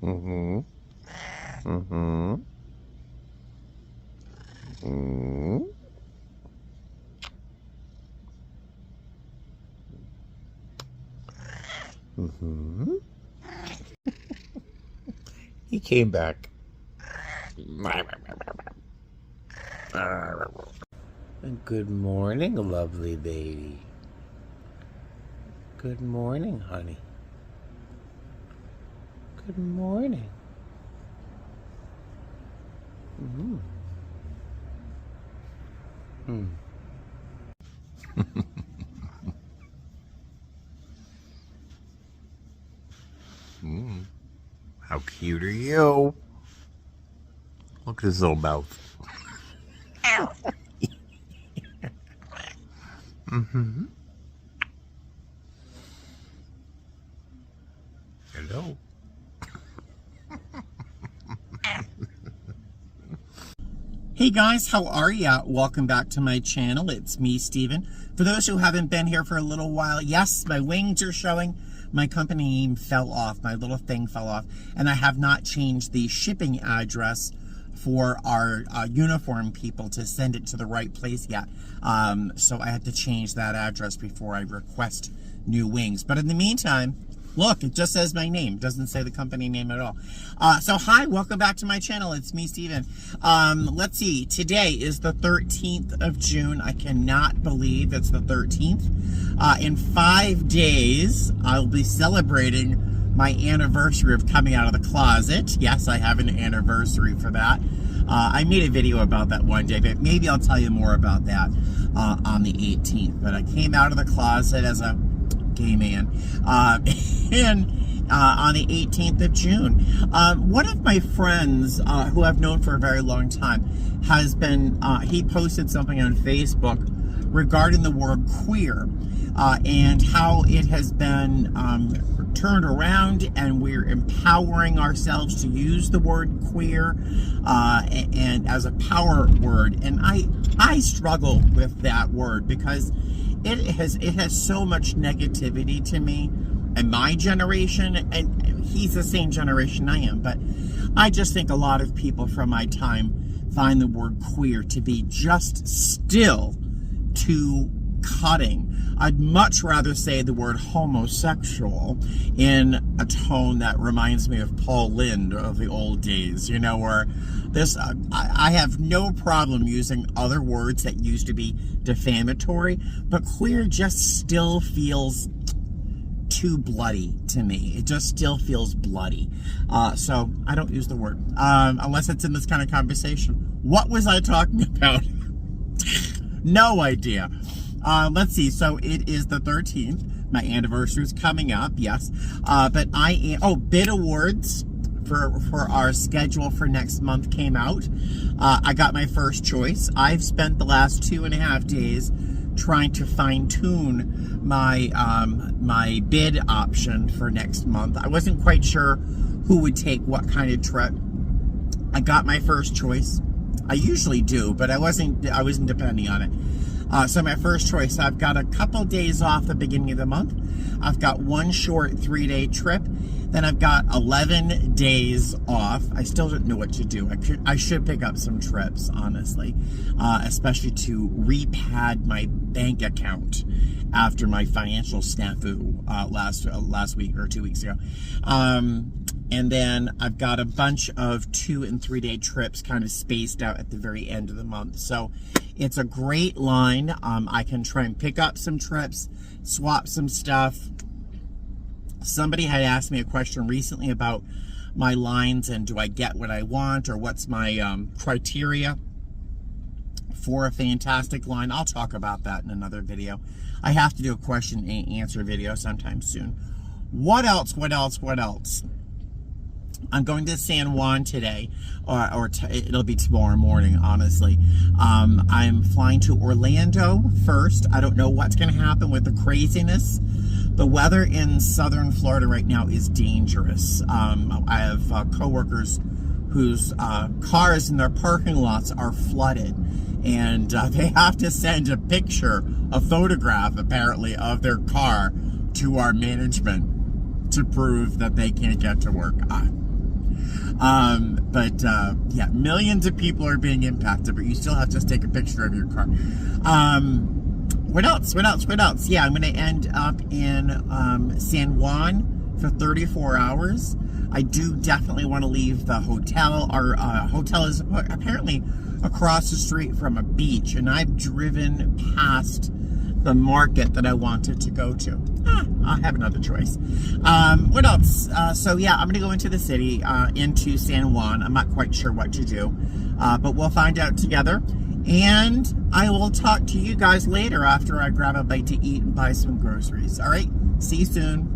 Mm-hmm. Mm-hmm. Mm-hmm. Mm-hmm. He came back. Good morning, lovely lady. Good morning, honey. Good morning. Mm-hmm. Mm. Mm. How cute are you? Look at his little mouth. Mm-hmm. Hello. Hey guys, how are ya? Welcome back to my channel. It's me, Steven. For those who haven't been here for a little while, yes, my wings are showing. My company name fell off. My little thing fell off. And I have not changed the shipping address for our uniform people to send it to the right place yet. So I had to change that address before I request new wings. But in the meantime, look, it just says my name. It doesn't say the company name at all. So hi, welcome back to my channel. It's me, Steven. Let's see. Today is the 13th of June. I cannot believe it's the 13th. In 5 days, I'll be celebrating my anniversary of coming out of the closet. Yes, I have an anniversary for that. I made a video about that one day, but maybe I'll tell you more about that on the 18th. But I came out of the closet as a gay man and on the 18th of June. One of my friends who I've known for a very long time has been, he posted something on Facebook regarding the word queer and how it has been turned around and we're empowering ourselves to use the word queer and as a power word. And I struggle with that word because it has so much negativity to me and my generation, and he's the same generation I am, but I just think a lot of people from my time find the word queer to be just still too cutting. I'd much rather say the word homosexual in a tone that reminds me of Paul Lynde of the old days, you know, where this, I have no problem using other words that used to be defamatory, but queer just still feels too bloody to me. It just still feels bloody. So I don't use the word, unless it's in this kind of conversation. What was I talking about? No idea. Let's see. So it is the 13th. My anniversary is coming up. Yes. But I am, bid awards for our schedule for next month came out. I got my first choice. I've spent the last 2.5 days trying to fine-tune my my bid option for next month. I wasn't quite sure who would take what kind of trip. I got my first choice. I usually do, but I wasn't depending on it. So my first choice, I've got a couple days off the beginning of the month. I've got one short 3-day trip. Then I've got 11 days off. I still don't know what to do. I should pick up some trips, honestly, especially to repad my bank account after my financial snafu last week or 2 weeks ago. And then I've got a bunch of 2- and 3-day trips kind of spaced out at the very end of the month. So it's a great line. I can try and pick up some trips, swap some stuff. Somebody had asked me a question recently about my lines and do I get what I want or what's my criteria for a fantastic line. I'll talk about that in another video. I have to do a question and answer video sometime soon. What else? I'm going to San Juan today, it'll be tomorrow morning, honestly. I'm flying to Orlando first. I don't know what's going to happen with the craziness. The weather in southern Florida right now is dangerous. I have coworkers whose cars in their parking lots are flooded, and they have to send a photograph, apparently, of their car to our management to prove that they can't get to work. Yeah, millions of people are being impacted, but you still have to take a picture of your car. What else? Yeah, I'm going to end up in San Juan for 34 hours. I do definitely want to leave the hotel. Our hotel is apparently across the street from a beach, and I've driven past the market that I wanted to go to. I'll have another choice. What else? So yeah, I'm gonna go into the city, into San Juan. I'm not quite sure what to do, but we'll find out together. And I will talk to you guys later after I grab a bite to eat and buy some groceries. All right, see you soon.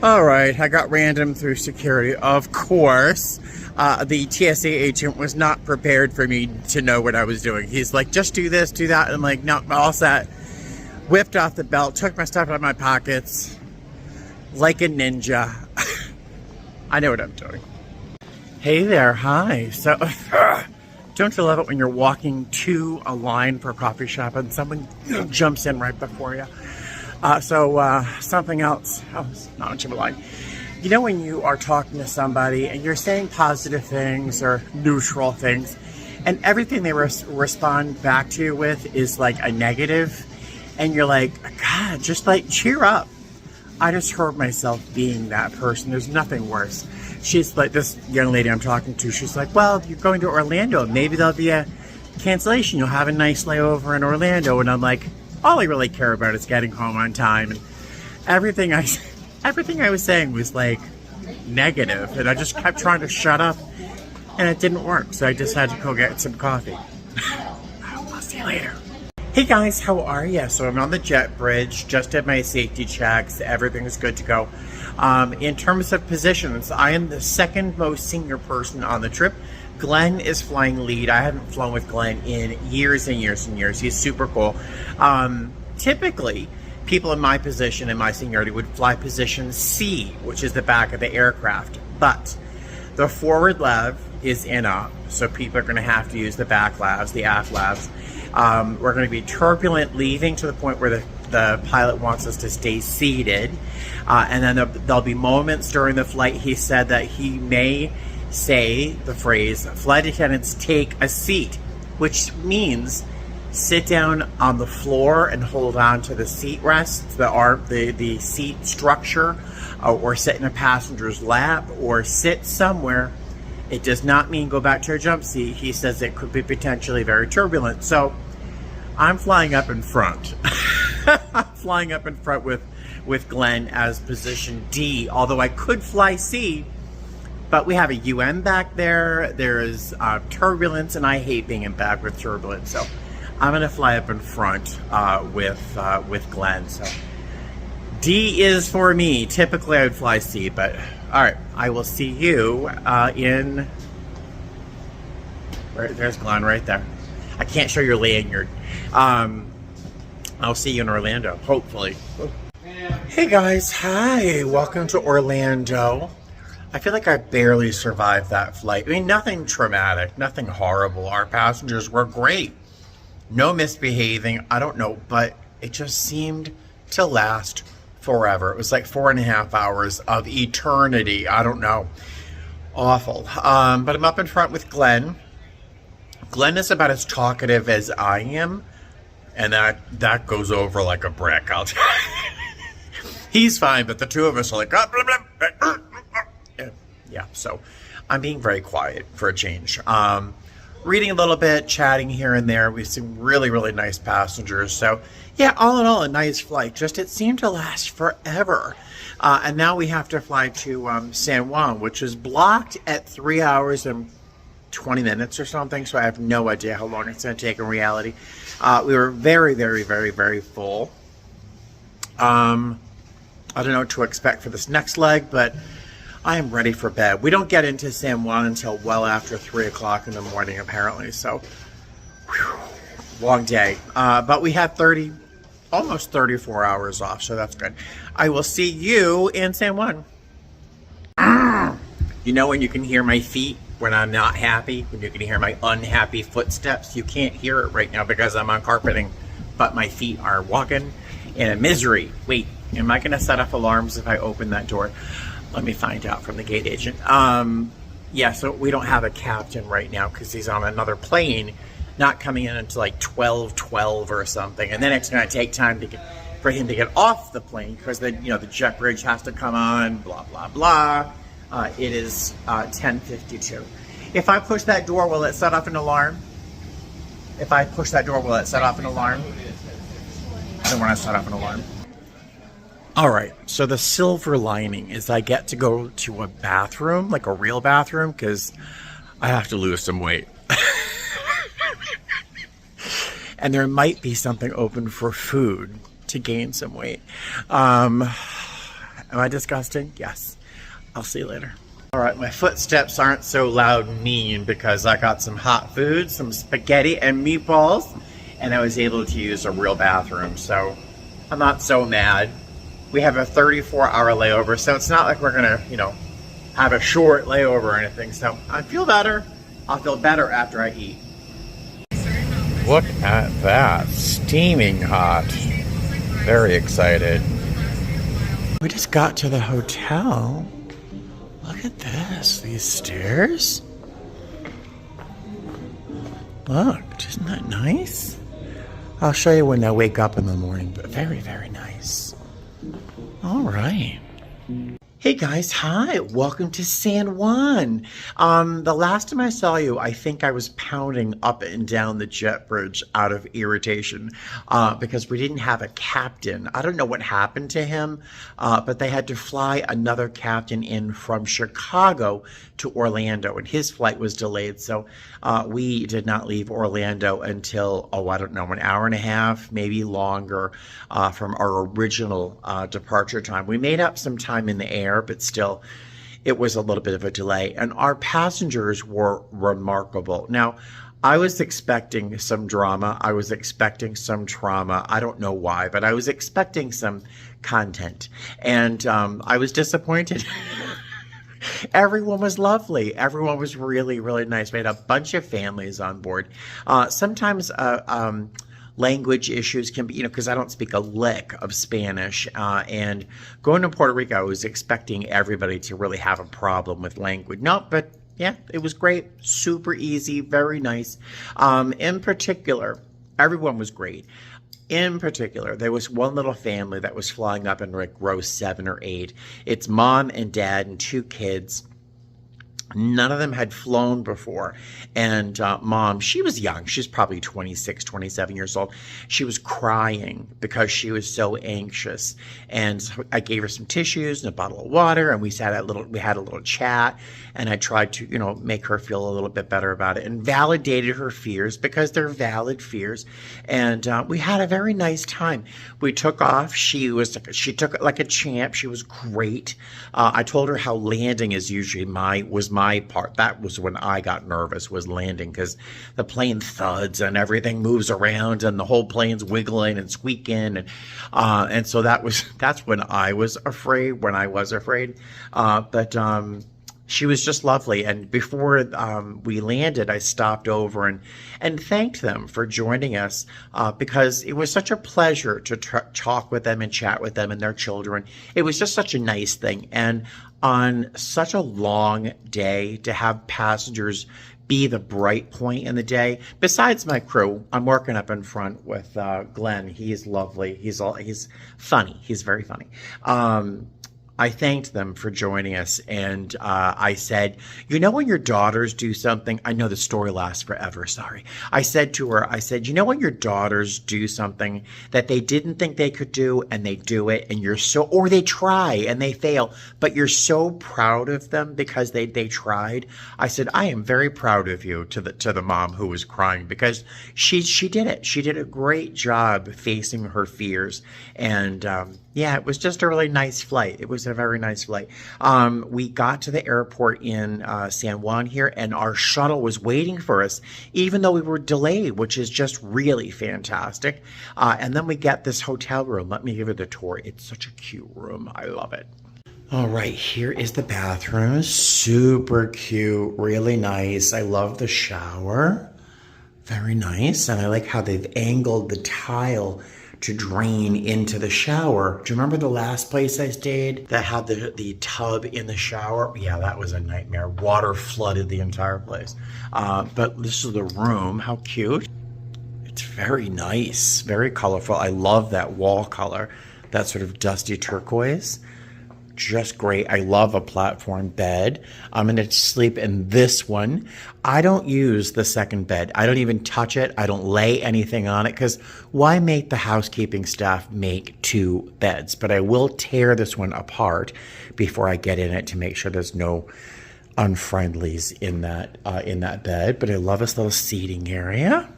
All right, I got random through security. Of course, the TSA agent was not prepared for me to know what I was doing. He's like, just do this, do that. And I'm like, no, all set. Whipped off the belt, took my stuff out of my pockets like a ninja. I know what I'm doing. Hey there, hi. So, don't you love it when you're walking to a line for a coffee shop and someone jumps in right before you? Something else. Oh, it's not much of a line. You know when you are talking to somebody and you're saying positive things or neutral things, and everything they respond back to you with is like a negative, and you're like, God, just like cheer up. I just heard myself being that person. There's nothing worse. She's like, this young lady I'm talking to, she's like, well, you're going to Orlando. Maybe there'll be a cancellation. You'll have a nice layover in Orlando. And I'm like, all I really care about is getting home on time. And everything I was saying was like negative. And I just kept trying to shut up. And it didn't work. So I just had to go get some coffee. I'll see you later. Hey guys, how are you? So I'm on the jet bridge, just did my safety checks, everything is good to go. In terms of positions, I am the second most senior person on the trip. Glenn is flying lead. I haven't flown with Glenn in years and years and years. He's super cool. Typically, people in my position, in my seniority, would fly position C, which is the back of the aircraft. But the forward lav is in up, so people are going to have to use the back lavs, the aft lavs. We're going to be turbulent leaving to the point where the pilot wants us to stay seated. And then there'll be moments during the flight, he said, that he may say the phrase, flight attendants take a seat, which means sit down on the floor and hold on to the seat rests, the seat structure, or sit in a passenger's lap, or sit somewhere. It does not mean go back to your jump seat. He says it could be potentially very turbulent. So I'm flying up in front. I'm flying up in front with Glenn as position D, although I could fly C, but we have a UN back there. There is turbulence, and I hate being in back with turbulence. So I'm going to fly up in front with Glenn. So D is for me. Typically I would fly C, but all right, I will see you there's Glenn right there. I can't show your lanyard. I'll see you in Orlando, hopefully. Hey guys, hi, welcome to Orlando. I feel like I barely survived that flight. I mean, nothing traumatic, nothing horrible. Our passengers were great. No misbehaving, I don't know, but it just seemed to last forever. It was like 4.5 hours of eternity. I don't know. Awful. But I'm up in front with Glenn. Glenn is about as talkative as I am, and that goes over like a brick. I'll tell you. He's fine, but the two of us are like, yeah. So I'm being very quiet for a change. Reading a little bit, chatting here and there. We've seen really, really nice passengers. So yeah, all in all, a nice flight. Just it seemed to last forever. And now we have to fly to San Juan, which is blocked at 3 hours and 20 minutes or something. So I have no idea how long it's going to take in reality. We were very, very, very, very full. I don't know what to expect for this next leg, but I am ready for bed. We don't get into San Juan until well after 3 o'clock in the morning, apparently. So, whew, long day. But we have almost 34 hours off, so that's good. I will see you in San Juan. You know when you can hear my feet when I'm not happy? When you can hear my unhappy footsteps? You can't hear it right now because I'm on carpeting, but my feet are walking in a misery. Wait, am I going to set off alarms if I open that door? Let me find out from the gate agent. Yeah, so we don't have a captain right now because he's on another plane, not coming in until like 12:12 or something. And then it's going to take time for him to get off the plane because then, the jet bridge has to come on, blah, blah, blah. It is 10:52. If I push that door, will it set off an alarm? If I push that door, will it set off an alarm? I don't want to set off an alarm. All right, so the silver lining is I get to go to a bathroom, like a real bathroom, because I have to lose some weight. And there might be something open for food to gain some weight. Am I disgusting? Yes. I'll see you later. All right, my footsteps aren't so loud and mean because I got some hot food, some spaghetti and meatballs, and I was able to use a real bathroom, so I'm not so mad. We have a 34-hour layover, so it's not like we're gonna, have a short layover or anything. So I feel better. I'll feel better after I eat. Look at that, steaming hot. Very excited. We just got to the hotel. Look at this, these stairs. Look, isn't that nice? I'll show you when I wake up in the morning, but very, very nice. All right. Hey guys, hi, welcome to San Juan. The last time I saw you, I think I was pounding up and down the jet bridge out of irritation because we didn't have a captain. I don't know what happened to him, but they had to fly another captain in from Chicago to Orlando, and his flight was delayed. So we did not leave Orlando until, I don't know, an hour and a half, maybe longer from our original departure time. We made up some time in the air, but still, it was a little bit of a delay. And our passengers were remarkable. Now, I was expecting some drama. I was expecting some trauma. I don't know why, but I was expecting some content. And I was disappointed. Everyone was lovely. Everyone was really, really nice. We had a bunch of families on board. Sometimes language issues can be, because I don't speak a lick of Spanish. And going to Puerto Rico, I was expecting everybody to really have a problem with language. No, but yeah, it was great. Super easy, very nice. In particular, everyone was great. In particular, there was one little family that was flying up in like row 7 or 8. It's mom and dad and 2 kids. None of them had flown before. And mom, she was young. She's probably 26, 27 years old. She was crying because she was so anxious. And so I gave her some tissues and a bottle of water, and we had a little chat. And I tried to, make her feel a little bit better about it and validated her fears because they're valid fears. And we had a very nice time. We took off. She took it like a champ. She was great. I told her how landing is usually was my part. That was when I got nervous, was landing, because the plane thuds and everything moves around and the whole plane's wiggling and squeaking, and so that's when I was afraid. But she was just lovely. And before we landed, I stopped over and thanked them for joining us because it was such a pleasure to talk with them and chat with them and their children. It was just such a nice thing. And on such a long day, to have passengers be the bright point in the day, besides my crew, I'm working up in front with Glenn. He's lovely. He's funny. He's very funny. I thanked them for joining us, and I said, when your daughters do something, I know the story lasts forever, sorry. I said to her, when your daughters do something that they didn't think they could do, and they do it, and or they try and they fail, but you're so proud of them because they tried. I said, I am very proud of you, to the mom who was crying, because she did it. She did a great job facing her fears, and yeah, it was just a really nice flight. It was a very nice flight. We got to the airport in San Juan here, and our shuttle was waiting for us, even though we were delayed, which is just really fantastic. And then we get this hotel room. Let me give you the tour. It's such a cute room. I love it. All right, here is the bathroom. Super cute, really nice. I love the shower. Very nice. And I like how they've angled the tile to drain into the shower. Do you remember the last place I stayed that had the tub in the shower? Yeah, that was a nightmare. Water flooded the entire place. But this is the room. How cute. It's very nice, very colorful. I love that wall color, that sort of dusty turquoise. Just great. I love a platform bed. I'm going to sleep in this one. I don't use the second bed. I don't even touch it. I don't lay anything on it because why make the housekeeping staff make two beds? But I will tear this one apart before I get in it to make sure there's no unfriendlies in that bed. But I love this little seating area.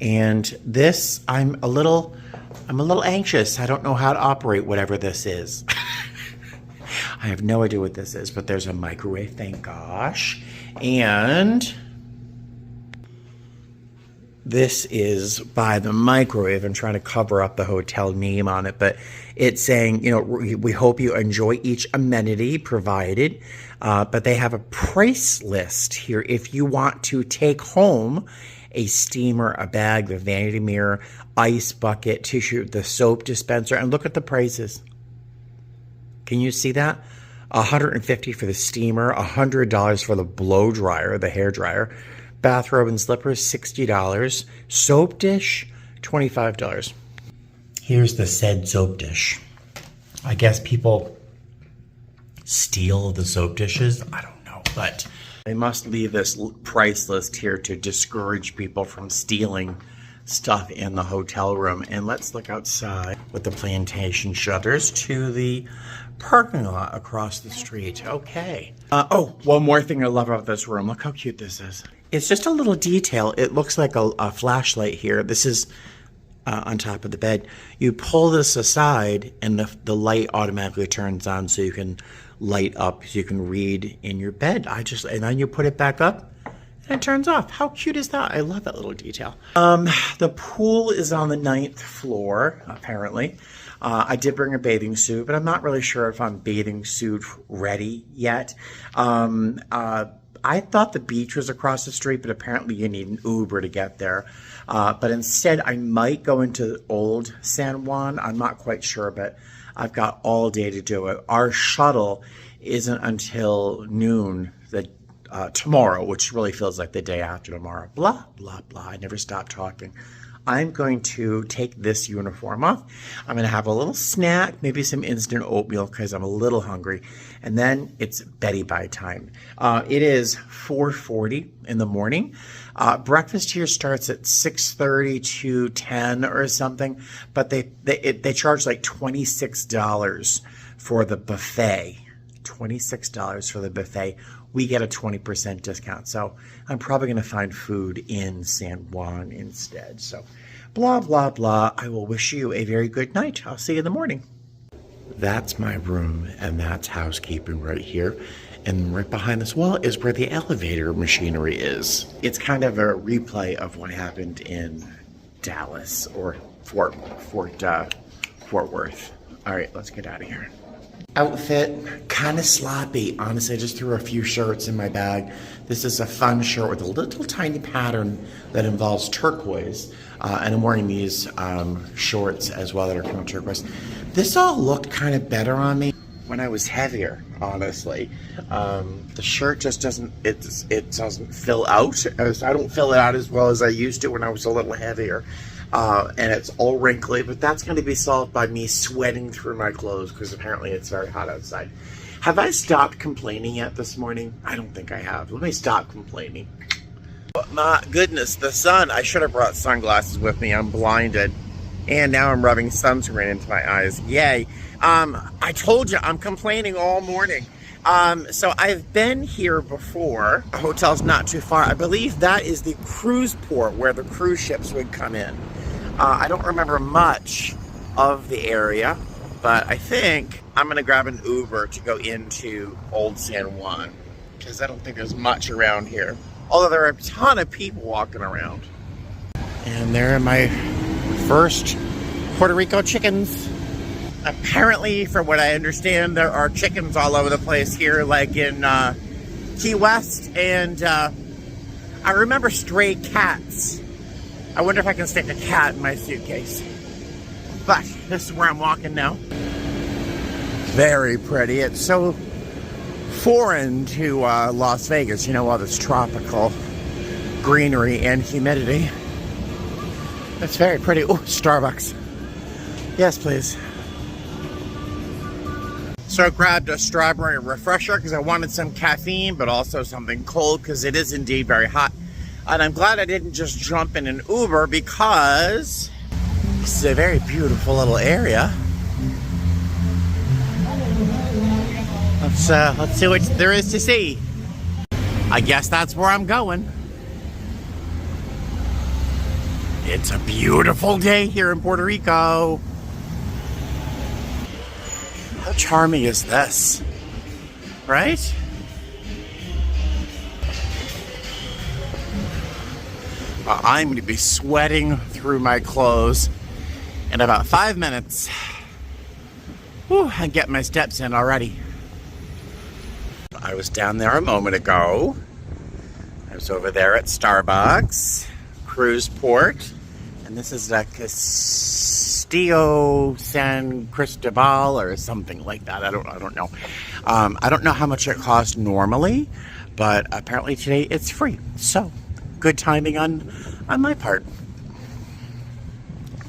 And this, I'm a little anxious. I don't know how to operate whatever this is. I have no idea what this is, but there's a microwave, thank gosh. And this is by the microwave. I'm trying to cover up the hotel name on it, but it's saying, you know, we hope you enjoy each amenity provided, but they have a price list here. If you want to take home a steamer, a bag, the vanity mirror, ice bucket, tissue, the soap dispenser, and look at the prices. Can you see that? $150 for the steamer, $100 for the blow dryer, the hair dryer, bathrobe and slippers, $60, soap dish, $25. Here's the said soap dish. I guess people steal the soap dishes. I don't know, but they must leave this price list here to discourage people from stealing stuff in the hotel room. And let's look outside with the plantation shutters to the parking lot across the street. Okay. Oh, one more thing I love about this room. Look how cute this is. It's just a little detail. It looks like a flashlight here. This is on top of the bed. You pull this aside and the light automatically turns on so you can light up, so you can read in your bed. And then you put it back up and it turns off. How cute is that? I love that little detail. The pool is on the 9th floor, apparently. I did bring a bathing suit, but I'm not really sure if I'm bathing suit ready yet. I thought the beach was across the street, but apparently you need an Uber to get there. But instead, I might go into Old San Juan. I'm not quite sure, but I've got all day to do it. Our shuttle isn't until noon tomorrow, which really feels like the day after tomorrow. Blah, blah, blah. I never stop talking. I'm going to take this uniform off. I'm going to have a little snack, maybe some instant oatmeal because I'm a little hungry. And then it's Betty Bye time. It is 4:40 in the morning. Breakfast here starts at 6:30 to 10 or something, but they charge like $26 for the buffet. $26 for the buffet. We get a 20% discount. So I'm probably going to find food in San Juan instead. So blah, blah, blah. I will wish you a very good night. I'll see you in the morning. That's my room, and that's housekeeping right here. And right behind this wall is where the elevator machinery is. It's kind of a replay of what happened in Dallas or Fort Worth. All right, let's get out of here. Outfit, kind of sloppy. Honestly, I just threw a few shirts in my bag. This is a fun shirt with a little tiny pattern that involves turquoise. And I'm wearing these shorts as well that are from turquoise. This all looked kind of better on me when I was heavier, honestly. The shirt just doesn't fill out. I don't fill it out as well as I used to when I was a little heavier. And it's all wrinkly, but that's going to be solved by me sweating through my clothes because apparently it's very hot outside. Have I stopped complaining yet this morning? I don't think I have. Let me stop complaining. But my goodness, the sun. I should have brought sunglasses with me. I'm blinded. And now I'm rubbing sunscreen into my eyes. Yay. I told you, I'm complaining all morning. So I've been here before. The hotel's not too far. I believe that is the cruise port where the cruise ships would come in. I don't remember much of the area, but I think I'm going to grab an Uber to go into Old San Juan because I don't think there's much around here. Although there are a ton of people walking around. And there are my first Puerto Rico chickens. Apparently, from what I understand, there are chickens all over the place here, like in Key West, and I remember stray cats. I wonder if I can stick a cat in my suitcase. But this is where I'm walking now. Very pretty. It's so foreign to Las Vegas, you know, all this tropical greenery and humidity. It's very pretty. Oh, Starbucks. Yes, please. So I grabbed a strawberry refresher because I wanted some caffeine, but also something cold because it is indeed very hot. And I'm glad I didn't just jump in an Uber because this is a very beautiful little area. Let's see what there is to see. I guess that's where I'm going. It's a beautiful day here in Puerto Rico. How charming is this, right? I'm going to be sweating through my clothes in about 5 minutes. Whew, and get my steps in already. I was down there a moment ago. I was over there at Starbucks, Cruise Port, and this is the Castillo San Cristobal or something like that. I don't know. I don't know how much it costs normally, but apparently today it's free. So good timing on my part.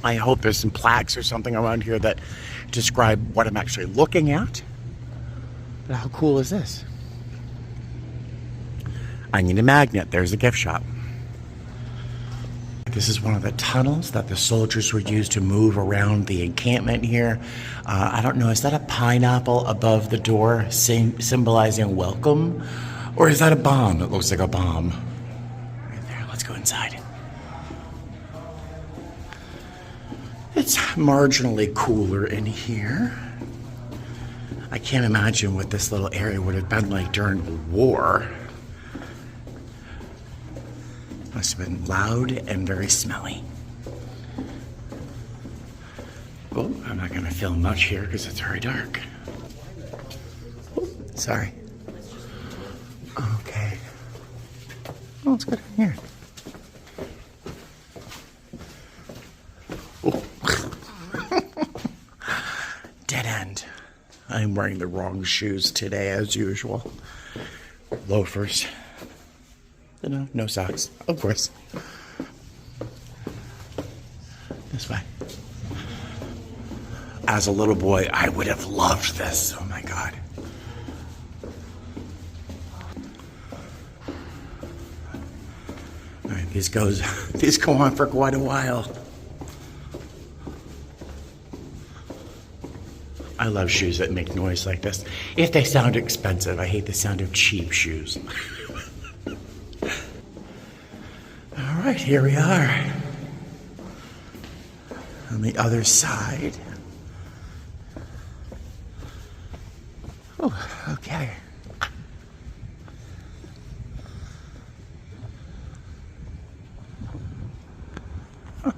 I hope there's some plaques or something around here that describe what I'm actually looking at. But how cool is this? I need a magnet. There's a gift shop. This is one of the tunnels that the soldiers would use to move around the encampment here. I don't know, is that a pineapple above the door symbolizing welcome? Or is that a bomb? It looks like a bomb. Right there, let's go inside. It's marginally cooler in here. I can't imagine what this little area would have been like during the war. Must have been loud and very smelly. Oh, I'm not going to film much here because it's very dark. Oh, sorry. Okay. Oh, let's go down here. Oh. Dead end. I'm wearing the wrong shoes today as usual. Loafers. No socks, of course. This way. As a little boy, I would have loved this. Oh my God. All right, these go on for quite a while. I love shoes that make noise like this. If they sound expensive, I hate the sound of cheap shoes. All right, here we are. On the other side. Oh, okay. Huh.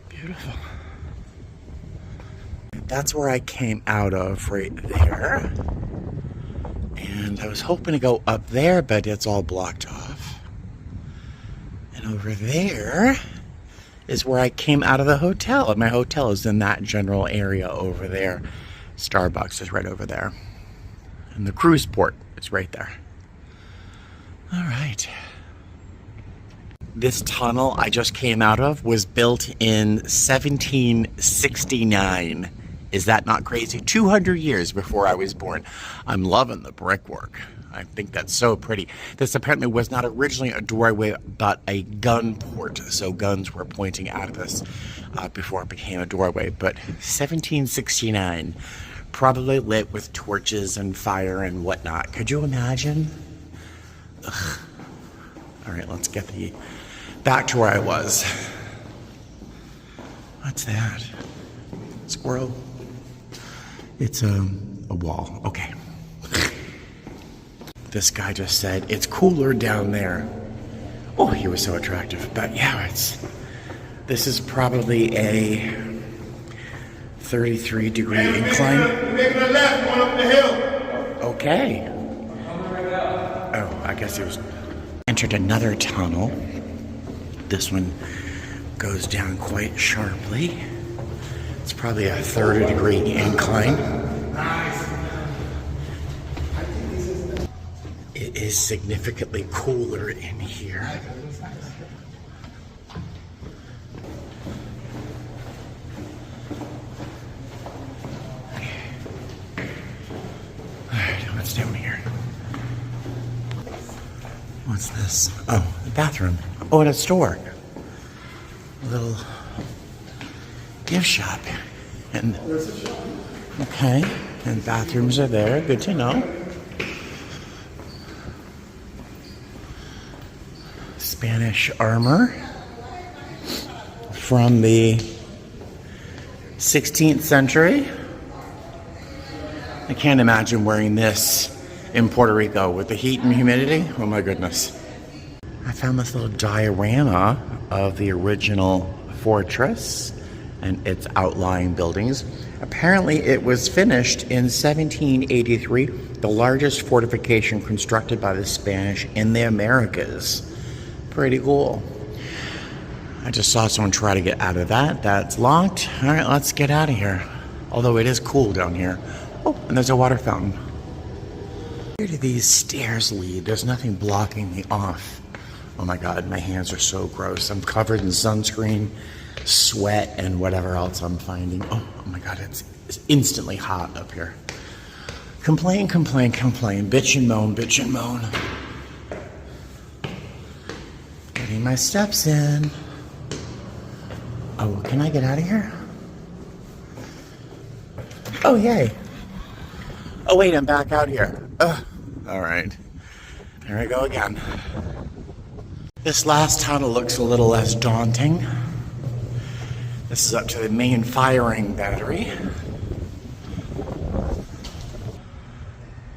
Beautiful. That's where I came out of right there. And I was hoping to go up there, but it's all blocked off. And over there is where I came out of the hotel. And my hotel is in that general area over there. Starbucks is right over there. And the cruise port is right there. All right. This tunnel I just came out of was built in 1769. Is that not crazy? 200 years before I was born. I'm loving the brickwork. I think that's so pretty. This apparently was not originally a doorway, but a gun port. So guns were pointing out of this before it became a doorway. But 1769, probably lit with torches and fire and whatnot. Could you imagine? Ugh. All right, let's get back to where I was. What's that? Squirrel? It's a wall. Okay. This guy just said, it's cooler down there. Oh, he was so attractive. But yeah, this is probably a 33-degree incline. You're making a left going up the hill. Okay. Oh, I guess it was... Entered another tunnel. This one goes down quite sharply. It's probably a 30-degree incline. It is significantly cooler in here. Alright, what's down here? What's this? Oh, the bathroom. Oh, and a store. A little gift shop. And okay, and bathrooms are there. Good to know. Spanish armor from the 16th century. I can't imagine wearing this in Puerto Rico with the heat and humidity. Oh my goodness. I found this little diorama of the original fortress and its outlying buildings. Apparently it was finished in 1783, the largest fortification constructed by the Spanish in the Americas. Pretty cool. I just saw someone try to get out of that. That's locked. All right, let's get out of here. Although it is cool down here. Oh, and there's a water fountain. Where do these stairs lead? There's nothing blocking me off. Oh my God, my hands are so gross. I'm covered in sunscreen, sweat, and whatever else I'm finding. Oh my God, it's instantly hot up here. Complain, complain, complain. Bitch and moan, bitch and moan. Getting my steps in. Oh, can I get out of here? Oh, yay. Oh, wait, I'm back out here. Ugh. All right. There I go again. This last tunnel looks a little less daunting. This is up to the main firing battery.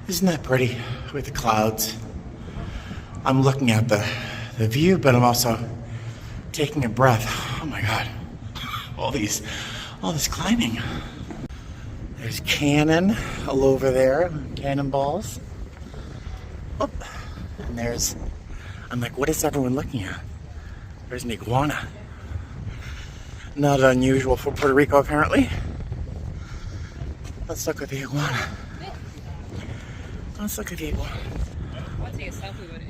Isn't that pretty with the clouds? I'm looking at the view, but I'm also taking a breath. Oh my God. All this climbing. There's cannon all over there, cannonballs. Oh, and I'm like, what is everyone looking at? There's an iguana. Not unusual for Puerto Rico, apparently. Let's look at the iguana. Let's look at the iguana.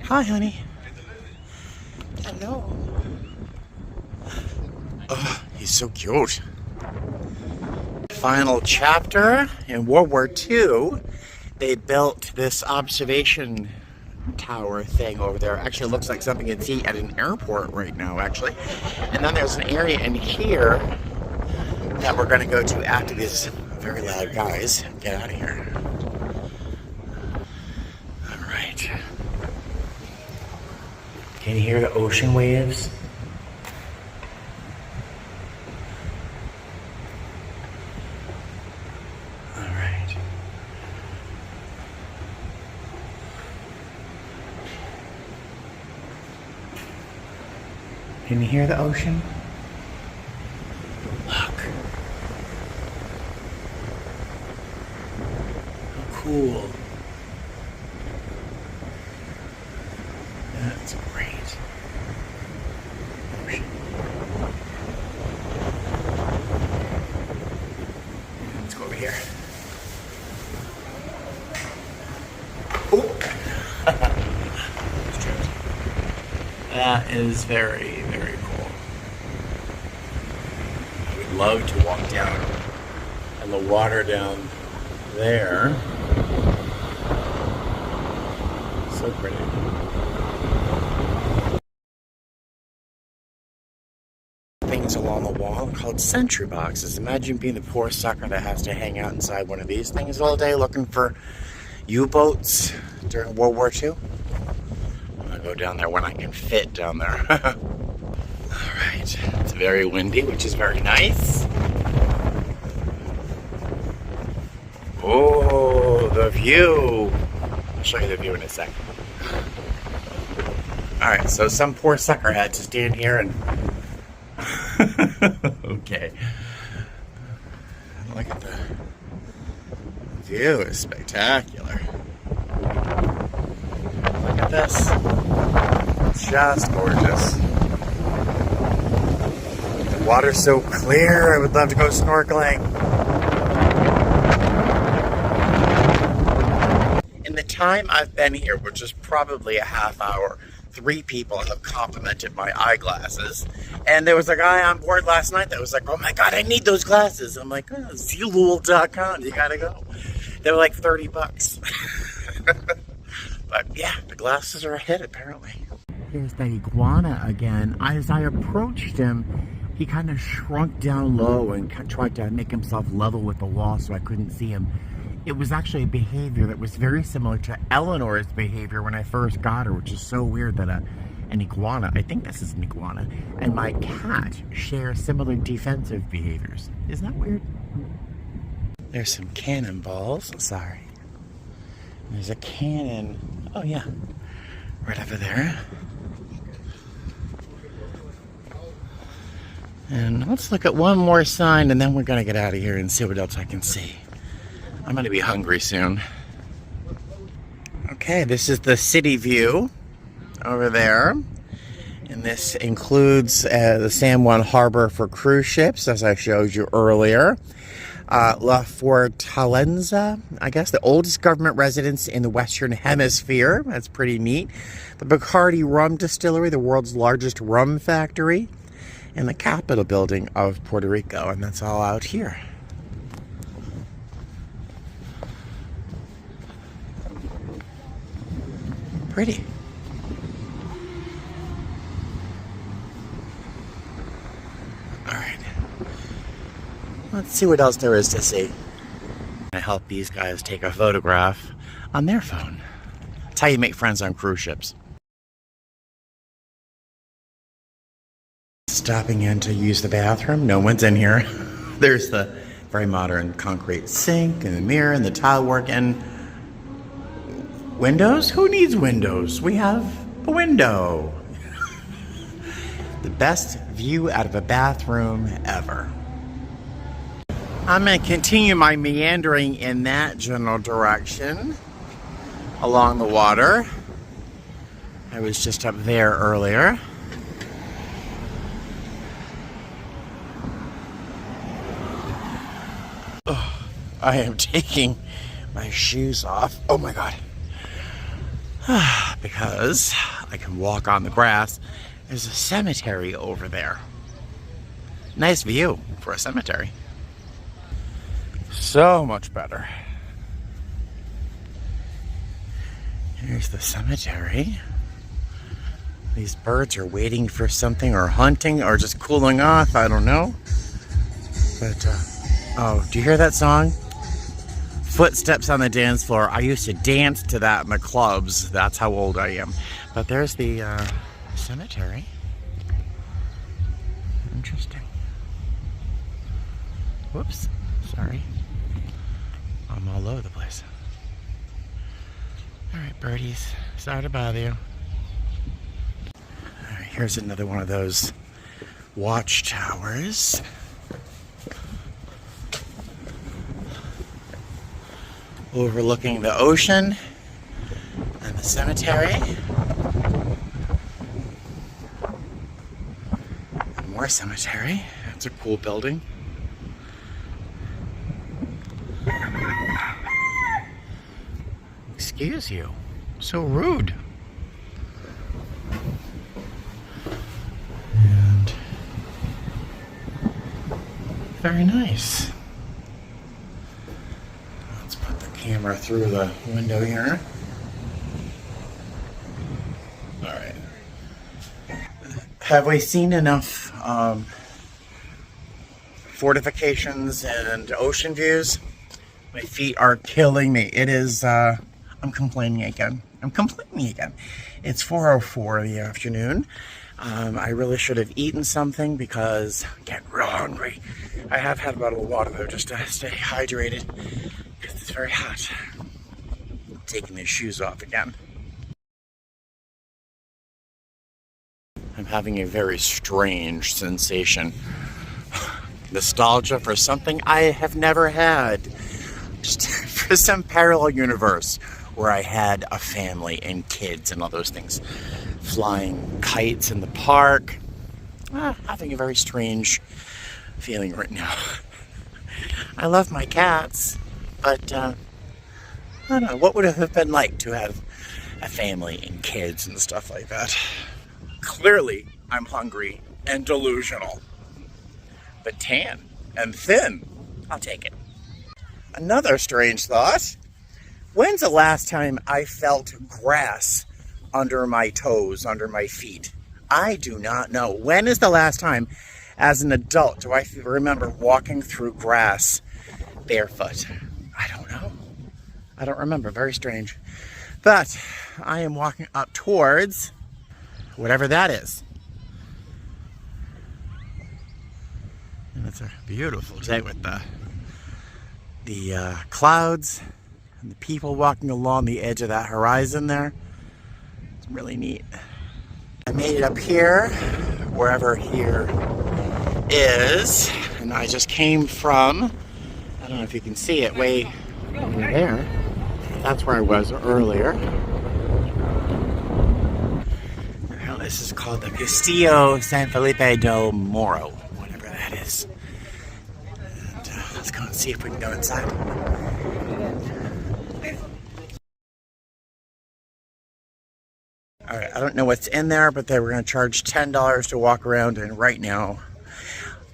Hi, honey. Hello. Oh, he's so cute. Final chapter. In World War II, they built this observation tower thing over there. Actually, it looks like something you'd see at an airport right now, actually. And then there's an area in here that we're going to go to after these very loud guys get out of here. All right. Can you hear the ocean waves? Can you hear the ocean? Look. How cool. That's great. Ocean. Let's go over here. Oh. That is very, very cool. I would love to walk down and the water down there. So pretty. Things along the wall called sentry boxes. Imagine being the poor sucker that has to hang out inside one of these things all day looking for U-boats during World War II. Go down there when I can fit down there. Alright, it's very windy, which is very nice. Oh, the view. I'll show you the view in a second. Alright, so some poor sucker had to stand here and... Okay. Look at the view, is spectacular. Look at this. It's just gorgeous. Water's so clear, I would love to go snorkeling. In the time I've been here, which is probably a half hour, 3 people have complimented my eyeglasses. And there was a guy on board last night that was like, oh my God, I need those glasses. I'm like, oh, Zlul.com, you gotta go. They were like 30 bucks. But yeah, the glasses are a hit apparently. Here's the iguana again. As I approached him, he kind of shrunk down low and tried to make himself level with the wall so I couldn't see him. It was actually a behavior that was very similar to Eleanor's behavior when I first got her, which is so weird that an iguana, I think this is an iguana, and my cat share similar defensive behaviors. Isn't that weird? There's some cannonballs. Sorry. There's a cannon. Oh yeah, right over there. And let's look at one more sign and then we're gonna get out of here and see what else I can see. I'm gonna be hungry soon. Okay, this is the city view over there. And this includes the San Juan Harbor for cruise ships, as I showed you earlier. La Fortaleza, I guess, the oldest government residence in the Western Hemisphere. That's pretty neat. The Bacardi Rum Distillery, the world's largest rum factory. And the Capitol building of Puerto Rico, and that's all out here. Pretty. All right. Let's see what else there is to see. I help these guys take a photograph on their phone. That's how you make friends on cruise ships. Stopping in to use the bathroom. No one's in here. There's the very modern concrete sink and the mirror and the tile work and windows. Who needs windows? We have a window. The best view out of a bathroom ever. I'm going to continue my meandering in that general direction along the water. I was just up there earlier. I am taking my shoes off. Oh my God. Because I can walk on the grass. There's a cemetery over there. Nice view for a cemetery. So much better. Here's the cemetery. These birds are waiting for something or hunting or just cooling off. I don't know. But, oh, do you hear that song? Footsteps on the dance floor. I used to dance to that in the clubs. That's how old I am. But there's the cemetery. Interesting. Whoops. Sorry. I'm all over the place. Alright, birdies. Sorry to bother you. Alright, here's another one of those watchtowers. Overlooking the ocean and the cemetery. And more cemetery. That's a cool building. Excuse you. So rude. And very nice. Camera through the window here. All right. Have we seen enough fortifications and ocean views? My feet are killing me. It is, I'm complaining again. It's 4:04 in the afternoon. I really should have eaten something because I'm getting real hungry. I have had a bottle of water though, just to stay hydrated. It's very hot. I'm taking these shoes off again. I'm having a very strange sensation. Nostalgia for something I have never had. Just for some parallel universe where I had a family and kids and all those things. Flying kites in the park. having a very strange feeling right now. I love my cats, but I don't know, what would it have been like to have a family and kids and stuff like that? Clearly, I'm hungry and delusional, but tan and thin, I'll take it. Another strange thought, when's the last time I felt grass under my toes, under my feet? I do not know. When is the last time, as an adult, do I remember walking through grass barefoot? I don't know. I don't remember. Very strange. But I am walking up towards whatever that is. And it's a beautiful day with the clouds and the people walking along the edge of that horizon there. It's really neat. I made it up here, wherever here is, and I just came from, I don't know if you can see it, way over there. That's where I was earlier. Now, this is called the Castillo San Felipe del Moro, whatever that is. And let's go and see if we can go inside. All right, I don't know what's in there, but they were going to charge $10 to walk around, and right now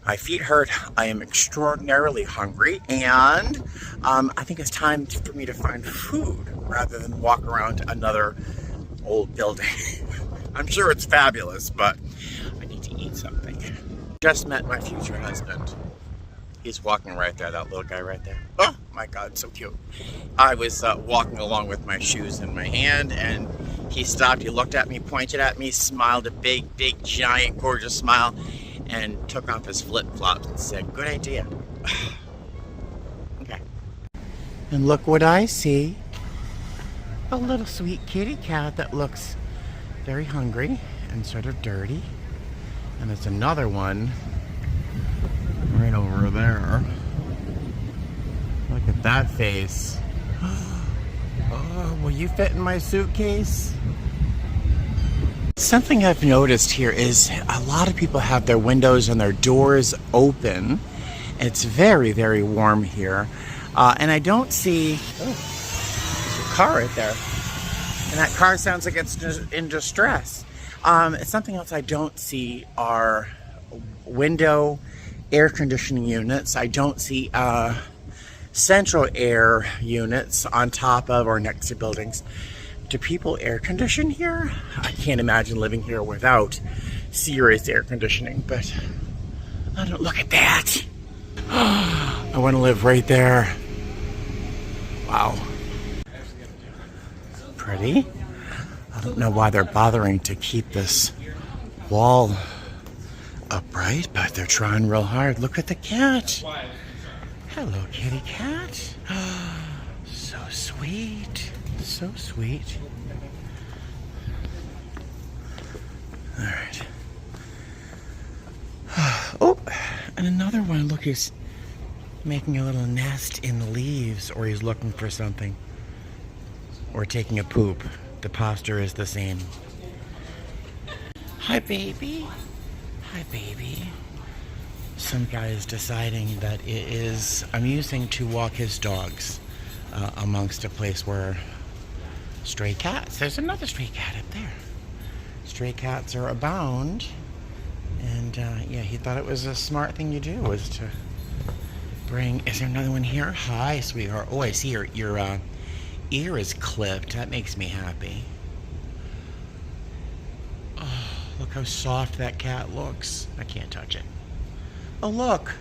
my feet hurt. I am extraordinarily hungry, and I think it's time for me to find food rather than walk around another old building. I'm sure it's fabulous, but I need to eat something. Just met my future husband. He's walking right there, that little guy right there. Oh my God, so cute. I was walking along with my shoes in my hand, and he stopped, he looked at me, pointed at me, smiled a big, giant, gorgeous smile, and took off his flip-flops and said, "Good idea." Okay. And look what I see. A little sweet kitty cat that looks very hungry and sort of dirty. And there's another one right over there. Look at that face. Oh, will you fit in my suitcase? Something I've noticed here is a lot of people have their windows and their doors open. It's very, very warm here. And I don't see... Oh, there's a car right there. And that car sounds like it's in distress. Something else I don't see are window air conditioning units. I don't see central air units on top of or next to buildings. Do people air condition here? I can't imagine living here without serious air conditioning, but I don't look at that. I want to live right there. Wow. Pretty. I don't know why they're bothering to keep this wall upright, but they're trying real hard. Look at the cat. Hello, kitty cat. So sweet. So sweet. All right. Oh, and another one. Look, he's making a little nest in the leaves, or he's looking for something, or taking a poop. The posture is the same. Hi, baby. Hi, baby. Some guy is deciding that it is amusing to walk his dogs amongst a place where stray cats. There's another stray cat up there. Stray cats are abound, and yeah, he thought it was a smart thing to do was to bring. Is there another one here? Hi, sweetheart. Oh, I see your ear is clipped. That makes me happy. Oh, look how soft that cat looks. I can't touch it. Oh, look.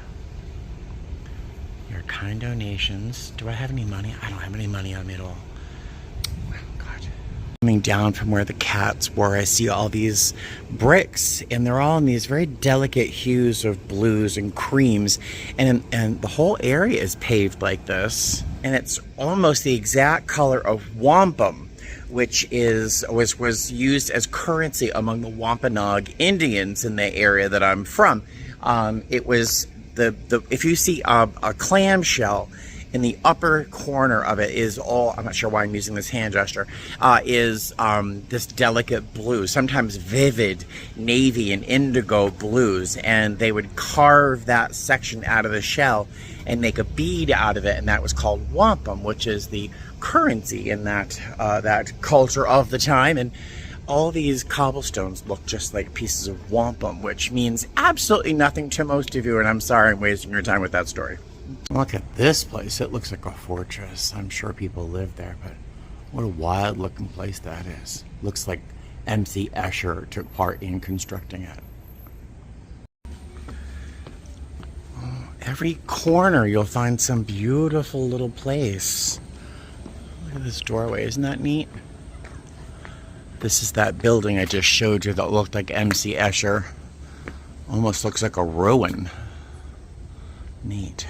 Your kind donations. Do I have any money? I don't have any money on me at all. Oh, God. Coming down from where the cats were, I see all these bricks, and they're all in these very delicate hues of blues and creams, and the whole area is paved like this, and it's almost the exact color of wampum, which was used as currency among the Wampanoag Indians in the area that I'm from. It was if you see a clamshell In the upper corner of it is all, I'm not sure why I'm using this hand gesture, is this delicate blue, sometimes vivid navy and indigo blues, and they would carve that section out of the shell and make a bead out of it, and that was called wampum, which is the currency in that that culture of the time. And all these cobblestones look just like pieces of wampum, which means absolutely nothing to most of you, and I'm sorry I'm wasting your time with that story. Look at this place. It looks like a fortress. I'm sure people live there, but what a wild looking place that is. Looks like MC Escher took part in constructing it. Every corner you'll find some beautiful little place. Look at this doorway. Isn't that neat? This is that building I just showed you that looked like MC Escher. Almost looks like a ruin. Neat.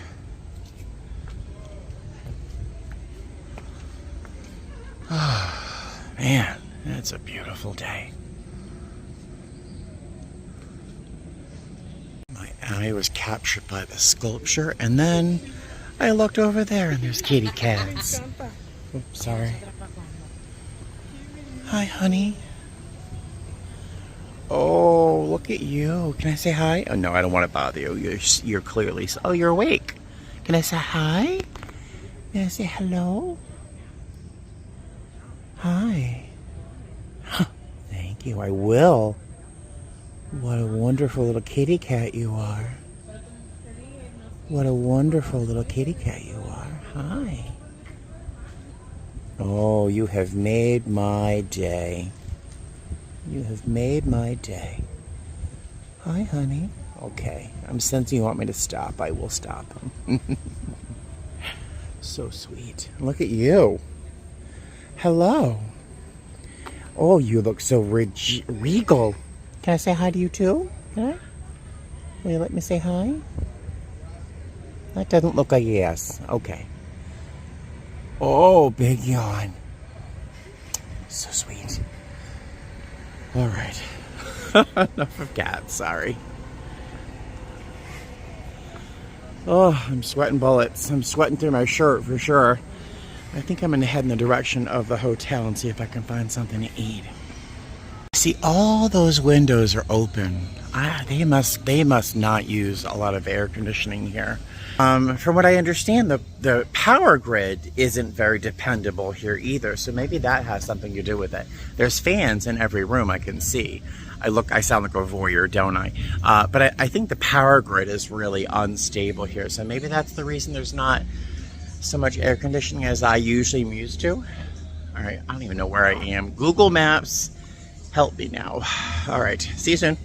Oh, man, it's a beautiful day. My eye was captured by the sculpture, and then I looked over there and there's kitty cats. Oops, sorry. Hi, honey. Oh, look at you. Can I say hi? Oh, no, I don't want to bother you. You're clearly... Oh, you're awake. Can I say hi? Can I say hello? Hi. Huh, thank you, I will. What a wonderful little kitty cat you are. What a wonderful little kitty cat you are. Hi. Oh, you have made my day. You have made my day. Hi, honey. Okay, I'm sensing you want me to stop. I will stop. So sweet. Look at you. Hello. Oh, you look so regal. Can I say hi to you too? Can I? Will you let me say hi? That doesn't look like a yes. Okay. Oh, big yawn. So sweet. All right. Enough of cats, sorry. Oh, I'm sweating bullets. I'm sweating through my shirt for sure. I think I'm going to head in the direction of the hotel and see if I can find something to eat. See, all those windows are open. They must not use a lot of air conditioning here. From what I understand, the power grid isn't very dependable here either, so maybe that has something to do with it. There's fans in every room I can see. I sound like a voyeur, don't I? But I think the power grid is really unstable here, so maybe that's the reason there's not so much air conditioning as I usually am used to. All right, I don't even know where I am. Google Maps, help me now. All right, see you soon.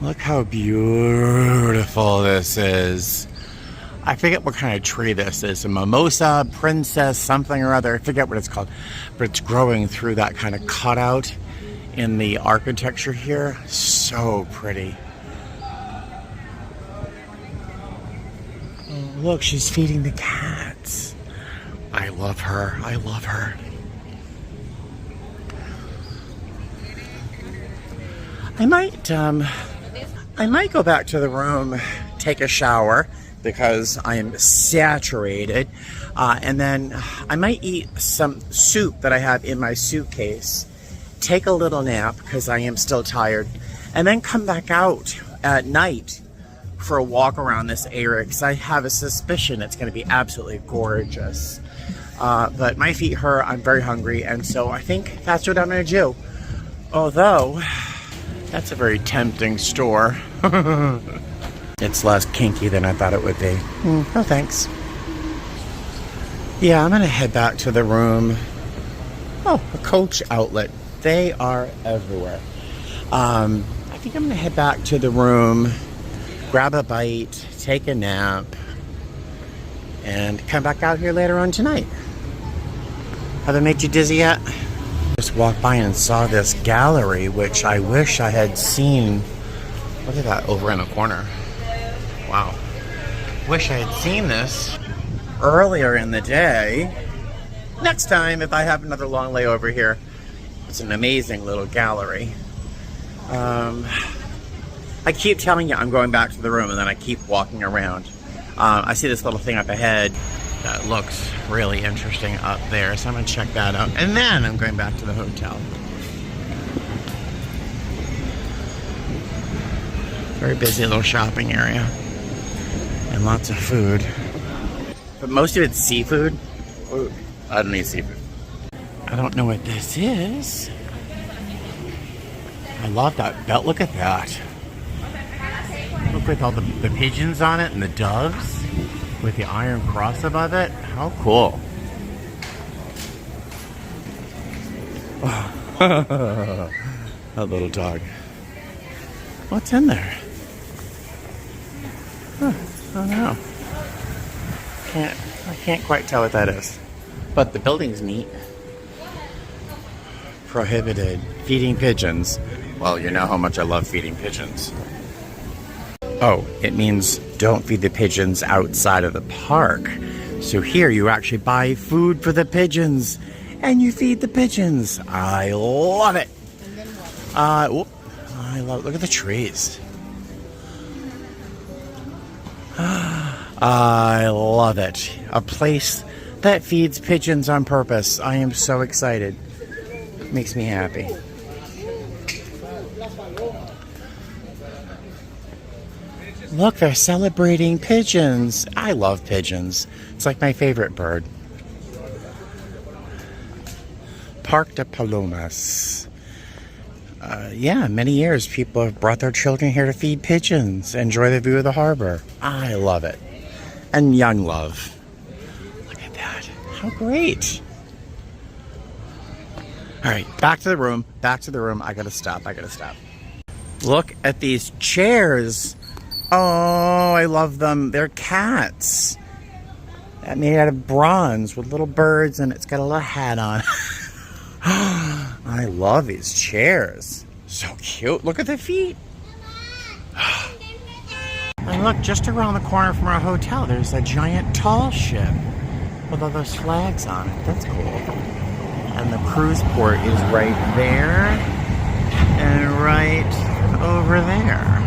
Look how beautiful this is. I forget what kind of tree this is. A mimosa, princess, something or other. I forget what it's called. But it's growing through that kind of cutout in the architecture here. So pretty. Oh, look, she's feeding the cats. I love her. I love her. I might go back to the room, take a shower, because I am saturated, and then I might eat some soup that I have in my suitcase, take a little nap because I am still tired, and then come back out at night for a walk around this area because I have a suspicion it's going to be absolutely gorgeous. But my feet hurt, I'm very hungry, and so I think that's what I'm going to do. Although, that's a very tempting store. It's less kinky than I thought it would be. No thanks. Yeah, I'm gonna head back to the room. Oh, a Coach outlet. They are everywhere. I think I'm gonna head back to the room, grab a bite, take a nap, and come back out here later on tonight. Have I made you dizzy yet? Just walked by and saw this gallery, which I wish I had seen. Look at that over in the corner. Wow. Wish I had seen this earlier in the day. Next time, if I have another long layover here, it's an amazing little gallery. I keep telling you I'm going back to the room, and then I keep walking around. I see this little thing up ahead. That looks really interesting up there, so I'm gonna check that out. And then I'm going back to the hotel. Very busy little shopping area. And lots of food. But most of it's seafood. Ooh, I don't need seafood. I don't know what this is. I love that belt. Look at that. Look with all the pigeons on it and the doves with the iron cross above it. How cool. That little dog. What's in there? Huh, I don't know. I can't quite tell what that is. But the building's neat. Prohibited. Feeding pigeons. Well, you know how much I love feeding pigeons. Oh, it means don't feed the pigeons outside of the park. So here you actually buy food for the pigeons and you feed the pigeons. I love it. I love it. Look at the trees. I love it. A place that feeds pigeons on purpose. I am so excited. Makes me happy. Look, they're celebrating pigeons. I love pigeons. It's like my favorite bird. Parc de Palomas. Yeah, many years people have brought their children here to feed pigeons, enjoy the view of the harbor. I love it. And young love. Look at that. How great. All right, back to the room. Back to the room. I gotta stop. Look at these chairs. Oh, I love them. They're cats. Made out of bronze with little birds, and it's got a little hat on. I love these chairs. So cute. Look at the feet. And look, just around the corner from our hotel, there's a giant tall ship with all those flags on it. That's cool. And the cruise port is right there and right over there.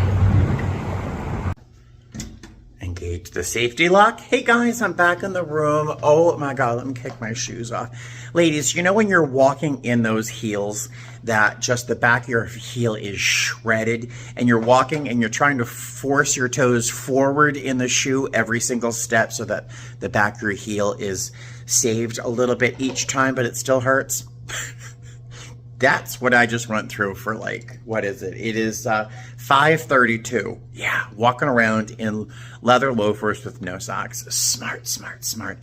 Engage the safety lock. Hey guys, I'm back in the room. Oh my God, let me kick my shoes off. Ladies, you know when you're walking in those heels that just the back of your heel is shredded and you're walking and you're trying to force your toes forward in the shoe every single step so that the back of your heel is saved a little bit each time, but it still hurts? That's what I just went through for like, what is it? It is 5:32. Yeah, walking around in leather loafers with no socks. Smart.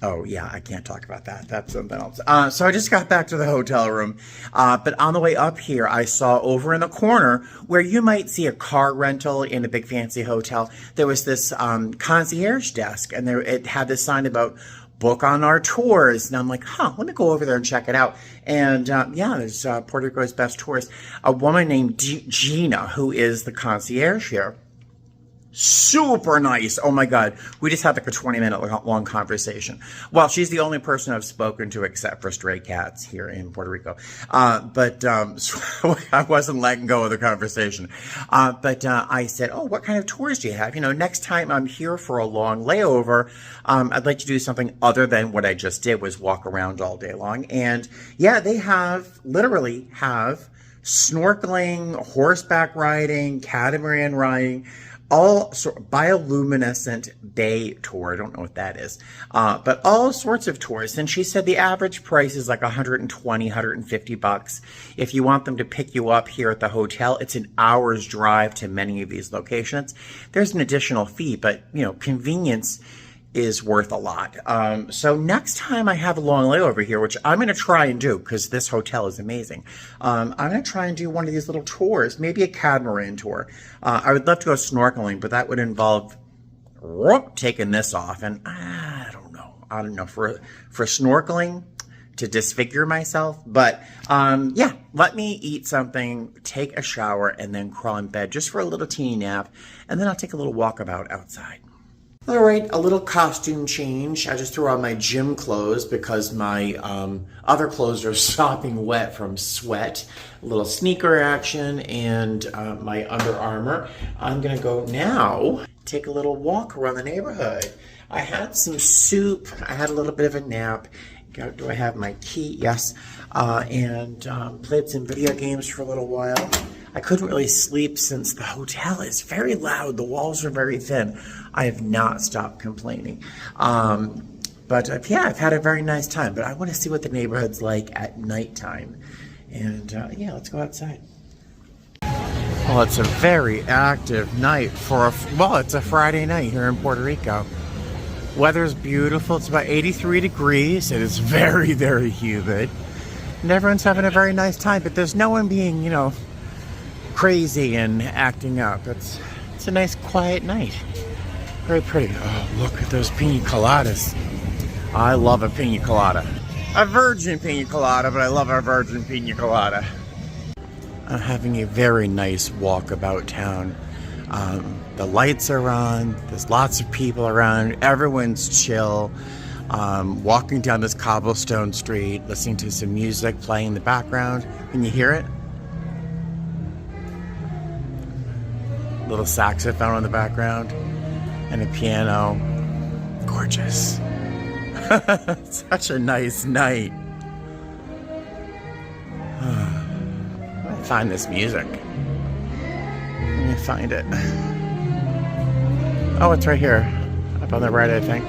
Oh yeah, I can't talk about that. That's something else. So I just got back to the hotel room. But on the way up here, I saw over in the corner where you might see a car rental in a big fancy hotel. There was this concierge desk, and it had this sign about book on our tours. And I'm like, let me go over there and check it out. And yeah, there's Puerto Rico's best tours. A woman named Gina, who is the concierge here. Super nice. Oh my God. We just had like a 20-minute long conversation. Well, she's the only person I've spoken to except for stray cats here in Puerto Rico. So I wasn't letting go of the conversation. I said, oh, what kind of tours do you have? You know, next time I'm here for a long layover, I'd like to do something other than what I just did, was walk around all day long. And yeah, they literally have snorkeling, horseback riding, catamaran riding, all bioluminescent bay tour. I don't know what that is. But all sorts of tours. And she said the average price is like $120, $150. If you want them to pick you up here at the hotel, it's an hour's drive to many of these locations. There's an additional fee, but you know, convenience is worth a lot. So next time I have a long layover here, which I'm going to try and do because this hotel is amazing, I'm going to try and do one of these little tours, maybe a catamaran tour. I would love to go snorkeling, but that would involve taking this off, and I don't know for snorkeling to disfigure myself. But yeah, let me eat something, take a shower, and then crawl in bed just for a little teeny nap, and then I'll take a little walkabout outside. All right, a little costume change. I just threw on my gym clothes because my other clothes are sopping wet from sweat. A little sneaker action and my Under Armour. I'm gonna go now take a little walk around the neighborhood. I had some soup. I had a little bit of a nap. Do I have my key? Yes. And played some video games for a little while. I couldn't really sleep since the hotel is very loud. The walls are very thin. I have not stopped complaining. But yeah, I've had a very nice time. But I want to see what the neighborhood's like at nighttime. And yeah, let's go outside. Well, it's a very active night for it's a Friday night here in Puerto Rico. Weather's beautiful. It's about 83 degrees. It is very, very humid. And everyone's having a very nice time, but there's no one being, you know, crazy and acting up. It's a nice, quiet night. Very pretty. Oh, look at those pina coladas. I love a pina colada. A virgin pina colada, but I love a virgin pina colada. I'm having a very nice walk about town. The lights are on, there's lots of people around, everyone's chill. Walking down this cobblestone street, listening to some music playing in the background. Can you hear it? Little saxophone in the background and a piano. Gorgeous. Such a nice night. Let me find this music. Let me find it. Oh, it's right here. Up on the right, I think.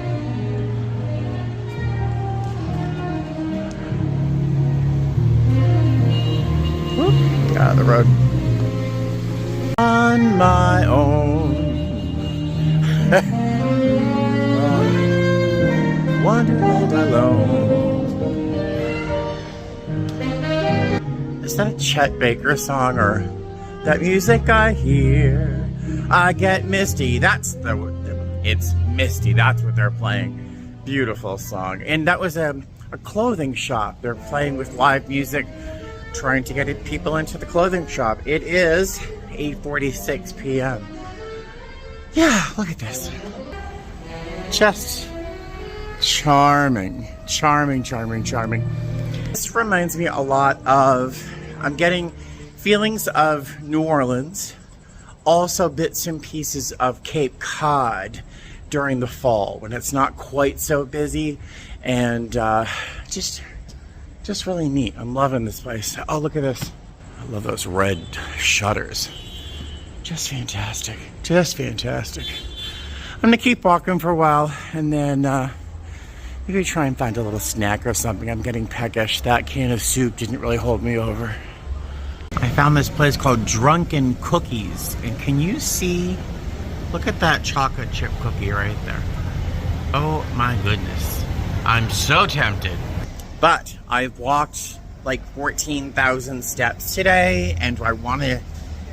Whoop, get out of the road. On my own. Wonderland alone. Is that a Chet Baker song or that music I hear? I get misty. It's misty. That's what they're playing. Beautiful song. And that was a clothing shop. They're playing with live music, trying to get people into the clothing shop. It is 8:46 p.m. Yeah, look at this. Just charming, charming, charming, charming. This reminds me a lot of, I'm getting feelings of New Orleans, also bits and pieces of Cape Cod during the fall when it's not quite so busy, and just really neat. I'm loving this place. Oh, look at this. I love those red shutters. Just fantastic. Just fantastic. I'm gonna keep walking for a while and then maybe try and find a little snack or something. I'm getting peckish. That can of soup didn't really hold me over. I found this place called Drunken Cookies, and can you see, look at that chocolate chip cookie right there. Oh my goodness. I'm so tempted. But I've walked like 14,000 steps today, and do I want to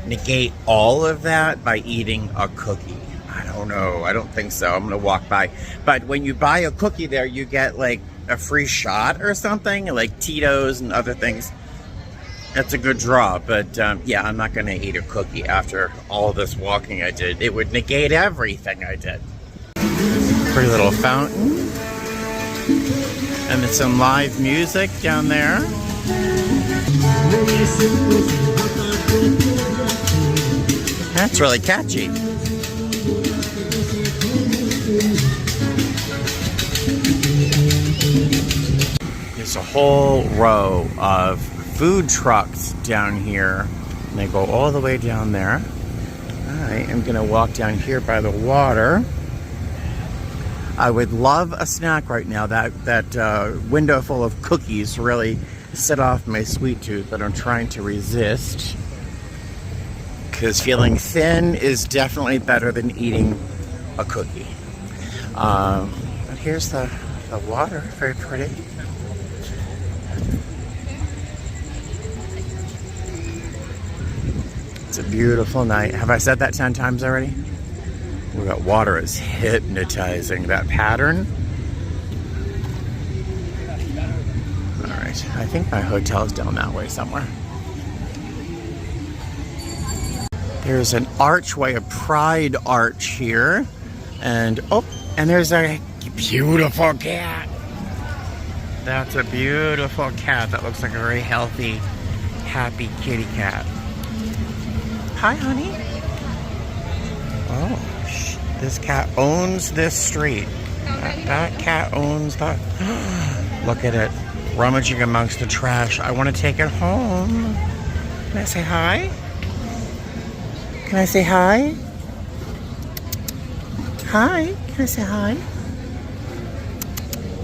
negate all of that by eating a cookie? I don't know. I don't think so. I'm going to walk by. But when you buy a cookie there, you get like a free shot or something, like Tito's and other things. That's a good draw. But yeah, I'm not going to eat a cookie after all this walking I did. It would negate everything I did. Pretty little fountain. And there's some live music down there. That's really catchy. There's a whole row of food trucks down here, and they go all the way down there. I am gonna walk down here by the water. I would love a snack right now. That window full of cookies really set off my sweet tooth, but I'm trying to resist. Because feeling thin is definitely better than eating a cookie. But here's the water, very pretty. It's a beautiful night. Have I said that 10 times already? Well, that water is hypnotizing. That pattern. All right, I think my hotel's down that way somewhere. There's an archway, a pride arch here. And, oh, and there's a beautiful cat. That's a beautiful cat. That looks like a very healthy, happy kitty cat. Hi, honey. Oh, This cat owns this street. That cat owns that. Look at it. Rummaging amongst the trash. I want to take it home. Can I say hi? Can I say hi? Hi. Can I say hi?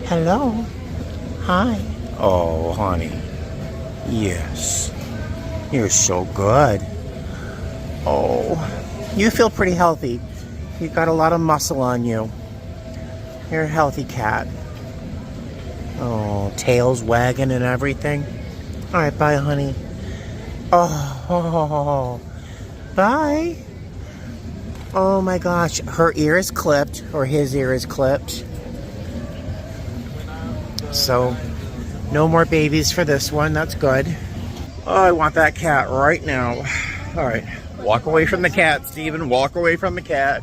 Hello. Hi. Oh, honey. Yes. You're so good. Oh. You feel pretty healthy. You got a lot of muscle on you. You're a healthy cat. Oh, tail's wagging and everything. All right, bye, honey. Oh, bye. Oh my gosh, her ear is clipped, or his ear is clipped. So, no more babies for this one. That's good. Oh, I want that cat right now. All right, walk away from the cat, Steven. Walk away from the cat.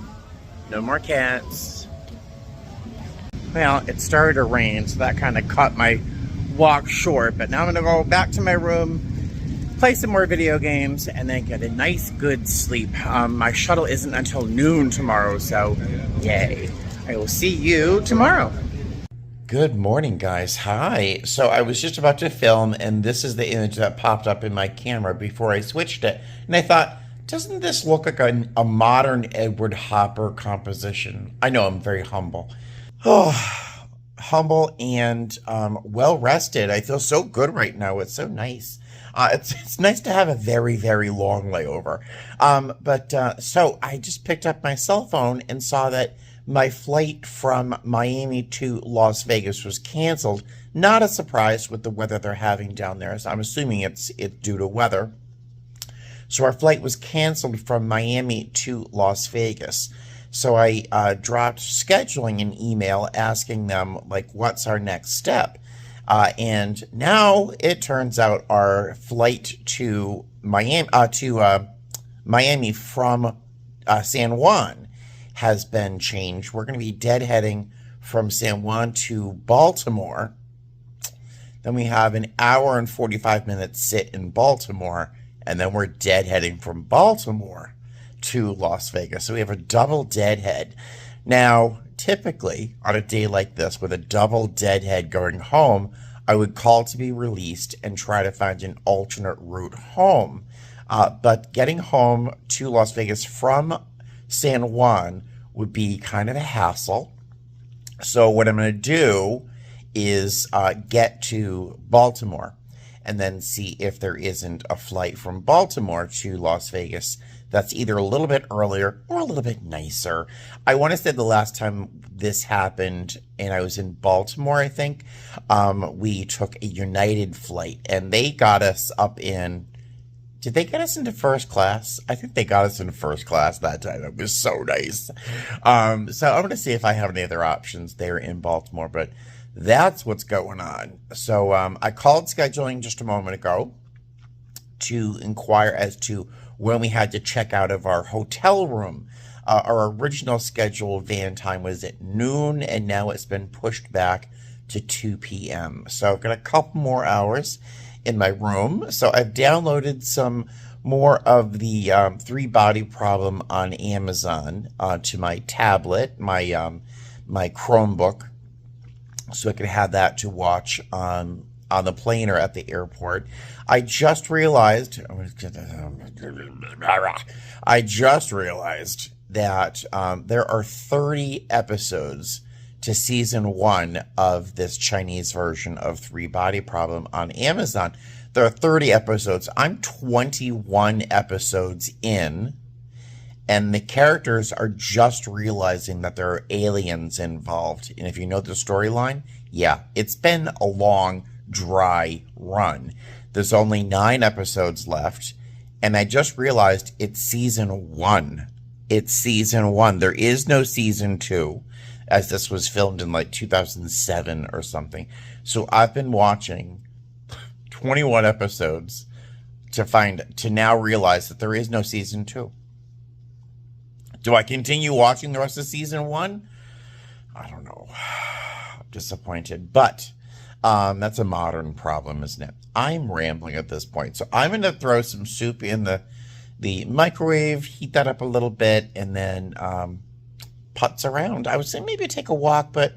No more cats. Well, it started to rain, so that kind of cut my walk short. But now I'm going to go back to my room, play some more video games, and then get a nice, good sleep. My shuttle isn't until noon tomorrow, so yay. I will see you tomorrow. Good morning, guys. Hi. So I was just about to film, and this is the image that popped up in my camera before I switched it. And I thought, doesn't this look like a modern Edward Hopper composition? I know I'm very humble. Oh, humble and well rested. I feel so good right now. It's so nice. It's nice to have a very, very long layover. So I just picked up my cell phone and saw that my flight from Miami to Las Vegas was canceled. Not a surprise with the weather they're having down there. So I'm assuming it's due to weather. So our flight was canceled from Miami to Las Vegas. So I dropped scheduling an email asking them, like, what's our next step? And now it turns out our flight to Miami from San Juan has been changed. We're going to be deadheading from San Juan to Baltimore. Then we have an hour and 45 minutes sit in Baltimore. And then we're deadheading from Baltimore to Las Vegas. So we have a double deadhead. Now, typically, on a day like this, with a double deadhead going home, I would call to be released and try to find an alternate route home. But getting home to Las Vegas from San Juan would be kind of a hassle. So what I'm going to do is get to Baltimore and then see if there isn't a flight from Baltimore to Las Vegas that's either a little bit earlier or a little bit nicer. I want to say the last time this happened and I was in Baltimore, I think, we took a United flight and they got us up in, did they get us into first class? I think they got us into first class that time. It was so nice. So I'm going to see if I have any other options there in Baltimore, but that's what's going on. So I called scheduling just a moment ago to inquire as to when we had to check out of our hotel room. Our original scheduled van time was at noon, and now it's been pushed back to 2 p.m. So I've got a couple more hours in my room. So I've downloaded some more of the Three Body Problem on Amazon to my tablet, my Chromebook, so I could have that to watch on the plane or at the airport. I just realized that there are 30 episodes to season 1 of this Chinese version of Three Body Problem on Amazon. There are 30 episodes. I'm 21 episodes in, and the characters are just realizing that there are aliens involved. And if you know the storyline, yeah, it's been a long, dry run. There's only 9 episodes left, and I just realized it's season 1. It's season 1. There is no season 2, as this was filmed in like 2007 or something. So I've been watching 21 episodes to now realize that there is no season 2. Do I continue watching the rest of season 1? I don't know. I'm disappointed. But that's a modern problem, isn't it? I'm rambling at this point. So I'm going to throw some soup in the microwave, heat that up a little bit, and then putz around. I was saying maybe take a walk, but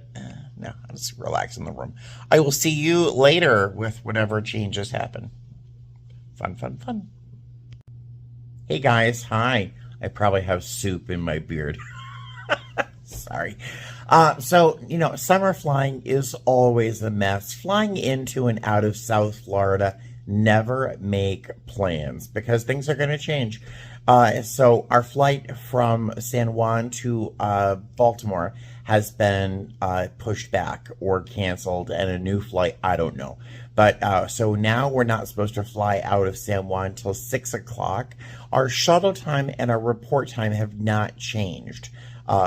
no, I'll just relax in the room. I will see you later with whatever changes happen. Fun, fun, fun. Hey guys, hi. I probably have soup in my beard. Sorry. So, summer flying is always a mess. Flying into and out of South Florida, never make plans because things are going to change. So our flight from San Juan to Baltimore has been pushed back or canceled, and a new flight, I don't know. But so now we're not supposed to fly out of San Juan until 6 o'clock. Our shuttle time and our report time have not changed.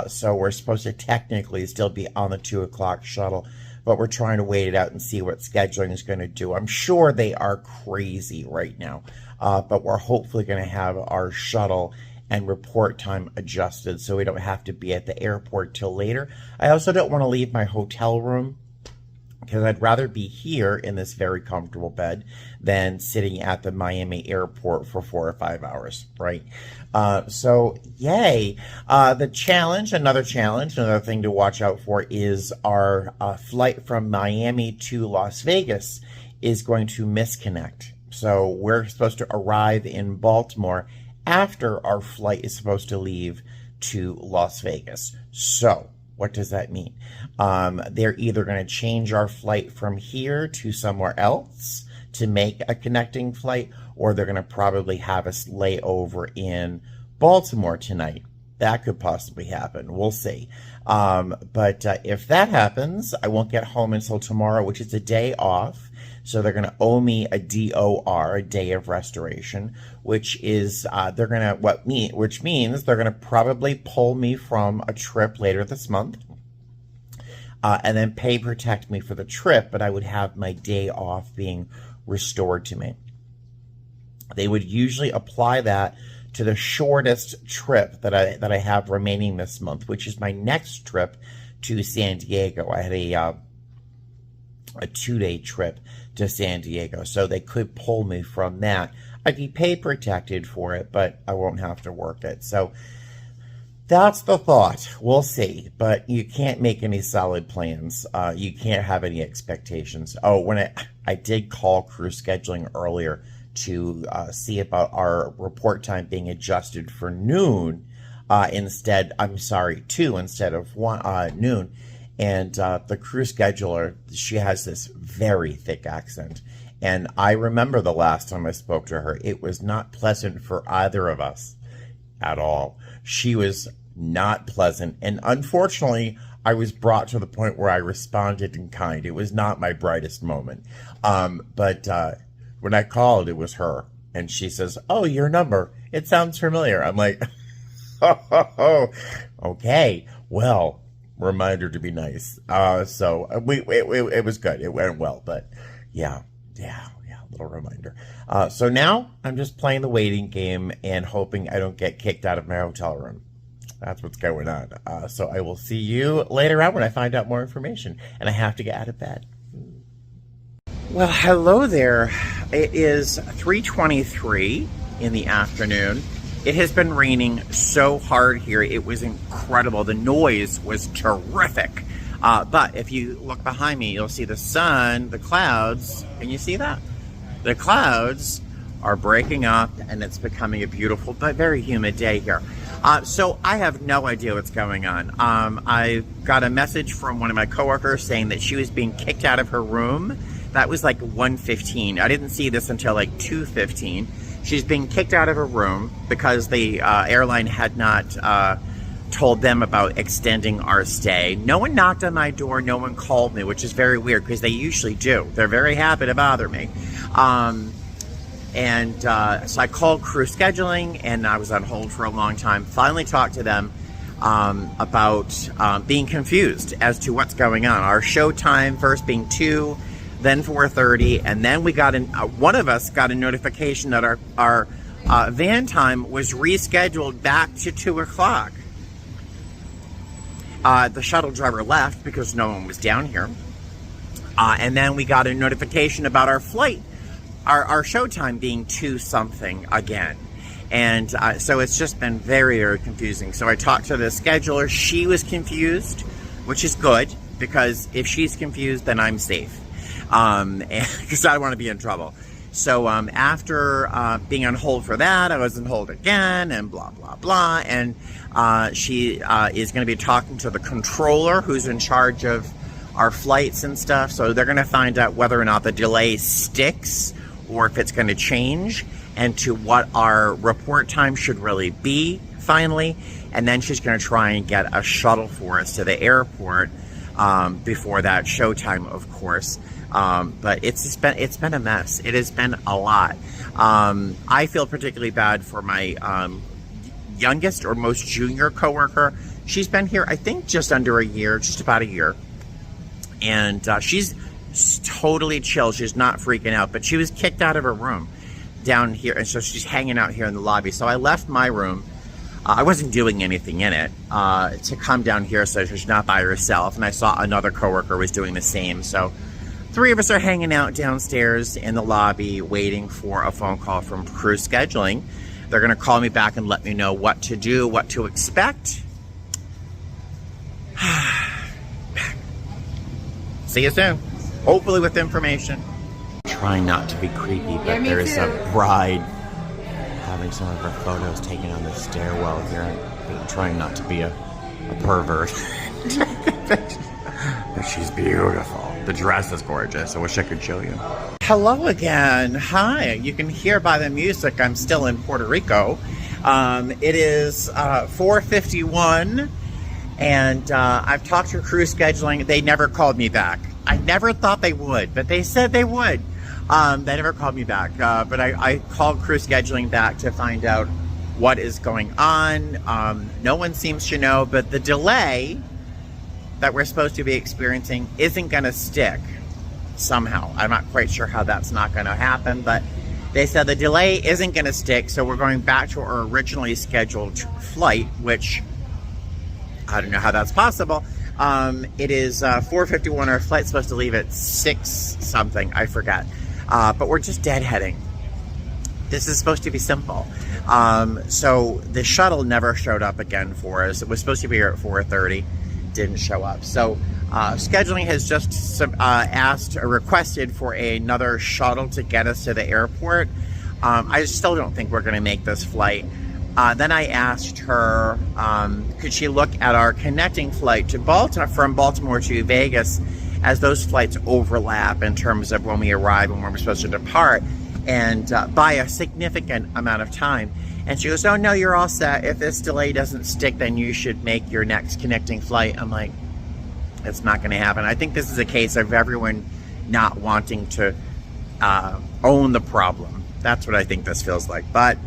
So we're supposed to technically still be on the 2 o'clock shuttle, but we're trying to wait it out and see what scheduling is going to do. I'm sure they are crazy right now, but we're hopefully going to have our shuttle and report time adjusted so we don't have to be at the airport till later. I also don't want to leave my hotel room because I'd rather be here in this very comfortable bed than sitting at the Miami airport for 4 or 5 hours, right? So, yay. Another challenge, another thing to watch out for is our flight from Miami to Las Vegas is going to misconnect. So we're supposed to arrive in Baltimore after our flight is supposed to leave to Las Vegas. So what does that mean? They're either going to change our flight from here to somewhere else to make a connecting flight, or they're going to probably have us lay over in Baltimore tonight. That could possibly happen. We'll see. But if that happens, I won't get home until tomorrow, which is a day off. So they're going to owe me a DOR, a day of restoration, which is which means they're going to probably pull me from a trip later this month, and then pay protect me for the trip. But I would have my day off being restored to me. They would usually apply that to the shortest trip that I have remaining this month, which is my next trip to San Diego. I had a 2-day trip to San Diego, so they could pull me from that. I'd be pay protected for it, but I won't have to work it. So that's the thought. We'll see, but you can't make any solid plans. You can't have any expectations. Oh, when I did call crew scheduling earlier to see about our report time being adjusted for noon instead of noon. And the crew scheduler, she has this very thick accent. And I remember the last time I spoke to her, it was not pleasant for either of us at all. She was not pleasant. And unfortunately, I was brought to the point where I responded in kind. It was not my brightest moment. But when I called, it was her. And she says, "Oh, your number. It sounds familiar." I'm like, oh, okay, well, reminder to be nice. So it was good. It went well, but yeah, little reminder. So now I'm just playing the waiting game and hoping I don't get kicked out of my hotel room. That's what's going on. So I will see you later on when I find out more information, and I have to get out of bed. Well, hello there. It is 3:23 in the afternoon. It has been raining so hard here. It was incredible. The noise was terrific. But if you look behind me, you'll see the sun, the clouds. Can you see that? The clouds are breaking up, and it's becoming a beautiful but very humid day here. So I have no idea what's going on. I got a message from one of my coworkers saying that she was being kicked out of her room. That was like 1:15. I didn't see this until like 2:15. She's being kicked out of her room because the airline had not told them about extending our stay. No one knocked on my door. No one called me, which is very weird because they usually do. They're very happy to bother me. So I called crew scheduling, and I was on hold for a long time. Finally talked to them about being confused as to what's going on. Our show time first being 2, then 4:30, and then we got one of us got a notification that our van time was rescheduled back to 2 o'clock. The shuttle driver left because no one was down here. And then we got a notification about our flight, our show time being 2 something again. And so it's just been very, very confusing. So I talked to the scheduler. She was confused, which is good, because if she's confused, then I'm safe, because I don't want to be in trouble. So after being on hold for that, I was on hold again, and blah, blah, blah. And she is going to be talking to the controller who's in charge of our flights and stuff. So they're going to find out whether or not the delay sticks or if it's going to change, and to what our report time should really be finally. And then she's going to try and get a shuttle for us to the airport before that showtime, of course. But it's been a mess. It has been a lot. I feel particularly bad for my youngest or most junior coworker. She's been here, I think, just under a year, just about a year. And she's totally chill. She's not freaking out, but she was kicked out of her room down here, and so she's hanging out here in the lobby. So I left my room. I wasn't doing anything in it, to come down here so she's not by herself. And I saw another coworker was doing the same. So 3 of us are hanging out downstairs in the lobby waiting for a phone call from crew scheduling. They're going to call me back and let me know what to do, what to expect. See you soon. Hopefully with information. Trying not to be creepy, but there is a bride having some of her photos taken on the stairwell here. I'm trying not to be a pervert. But she's beautiful. The dress is gorgeous. I wish I could show you. Hello again. Hi. You can hear by the music I'm still in Puerto Rico. It is 4:51, and I've talked to crew scheduling. They never called me back. I never thought they would, but they said they would. They never called me back, but I called crew scheduling back to find out what is going on. No one seems to know, but the delay that we're supposed to be experiencing isn't going to stick somehow. I'm not quite sure how that's not going to happen, but they said the delay isn't going to stick, so we're going back to our originally scheduled flight, which I don't know how that's possible. It is 4:51. Our flight's supposed to leave at 6 something. I forget. But we're just deadheading. This is supposed to be simple. So the shuttle never showed up again for us. It was supposed to be here at 4:30. Didn't show up. So scheduling has just asked or requested for another shuttle to get us to the airport. I still don't think we're going to make this flight. Then I asked her, could she look at our connecting flight to Baltimore, from Baltimore to Vegas, as those flights overlap in terms of when we arrive and when we're supposed to depart, and by a significant amount of time. And she goes, oh no, you're all set. If this delay doesn't stick, then you should make your next connecting flight. I'm like, it's not going to happen. I think this is a case of everyone not wanting to own the problem. That's what I think this feels like. But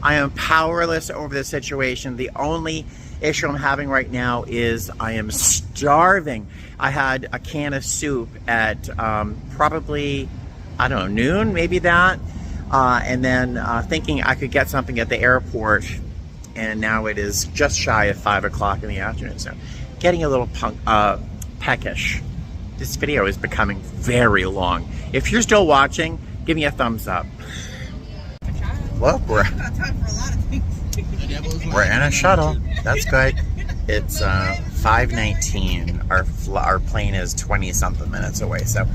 I am powerless over the situation. The only issue I'm having right now is I am starving. I had a can of soup at probably, I don't know, noon, maybe that. And then thinking I could get something at the airport, and now it is just shy of 5 o'clock in the afternoon. So getting a little peckish. This video is becoming very long. If you're still watching, give me a thumbs up. Look, we're in a shuttle. That's good. It's 5:19. Our plane is 20-something minutes away, so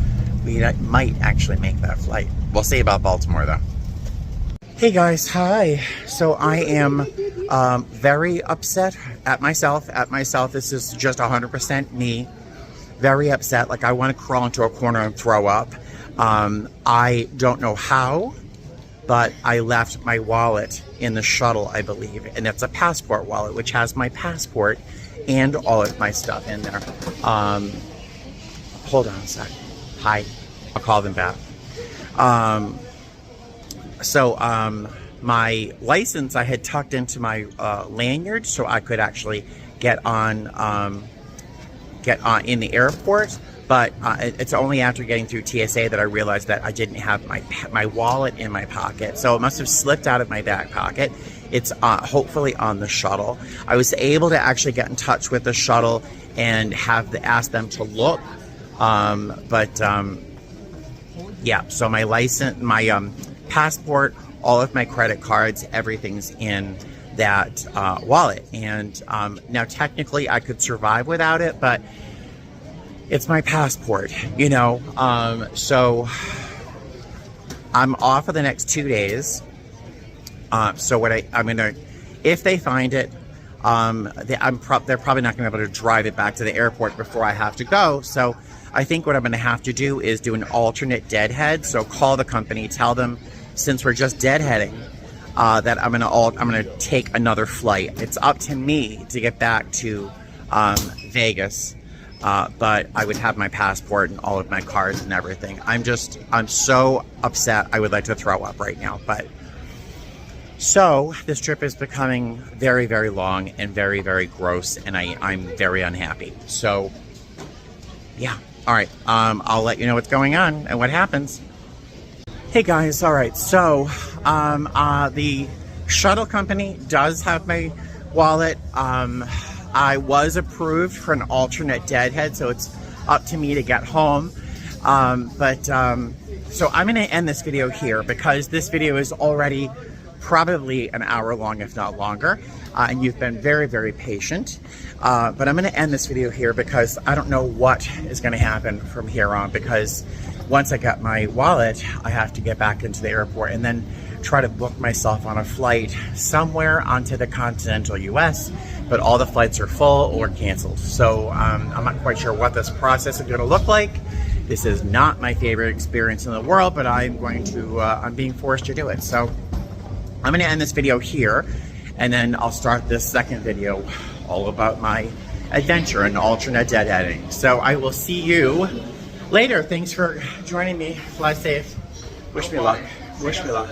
we might actually make that flight. We'll see about Baltimore, though. Hey guys, hi. So I am very upset at myself. This is just 100% me. Very upset. Like I want to crawl into a corner and throw up. I don't know how, but I left my wallet in the shuttle, I believe, and it's a passport wallet, which has my passport and all of my stuff in there. Hold on a sec. Hi. I'll call them back. My license I had tucked into my lanyard so I could actually get on in the airport. But it's only after getting through TSA that I realized that I didn't have my wallet in my pocket. So it must have slipped out of my back pocket. It's hopefully on the shuttle. I was able to actually get in touch with the shuttle and ask them to look. Yeah, so my license, my passport, all of my credit cards, everything's in that wallet. And now technically I could survive without it, but it's my passport, you know. So I'm off for the next 2 days. So what I'm gonna, if they find it, they're probably not gonna be able to drive it back to the airport before I have to go. So I think what I'm gonna have to do is do an alternate deadhead. So call the company, tell them, since we're just deadheading, that I'm gonna take another flight. It's up to me to get back to Vegas. But I would have my passport and all of my cards and everything. I'm so upset. I would like to throw up right now. But so this trip is becoming very, very long and very, very gross, and I'm very unhappy. So yeah, all right. I'll let you know what's going on and what happens. Hey guys, all right. So the shuttle company does have my wallet. I was approved for an alternate deadhead, so it's up to me to get home. So I'm going to end this video here because this video is already probably an hour long, if not longer. And you've been very, very patient. But I'm going to end this video here because I don't know what is going to happen from here on, because once I get my wallet, I have to get back into the airport and then try to book myself on a flight somewhere onto the continental US, but all the flights are full or canceled. So I'm not quite sure what this process is going to look like. This is not my favorite experience in the world, but I'm being forced to do it. So I'm going to end this video here, and then I'll start this second video all about my adventure and alternate deadheading. So I will see you later. Thanks for joining me. Fly safe. Wish me luck. Wish me luck.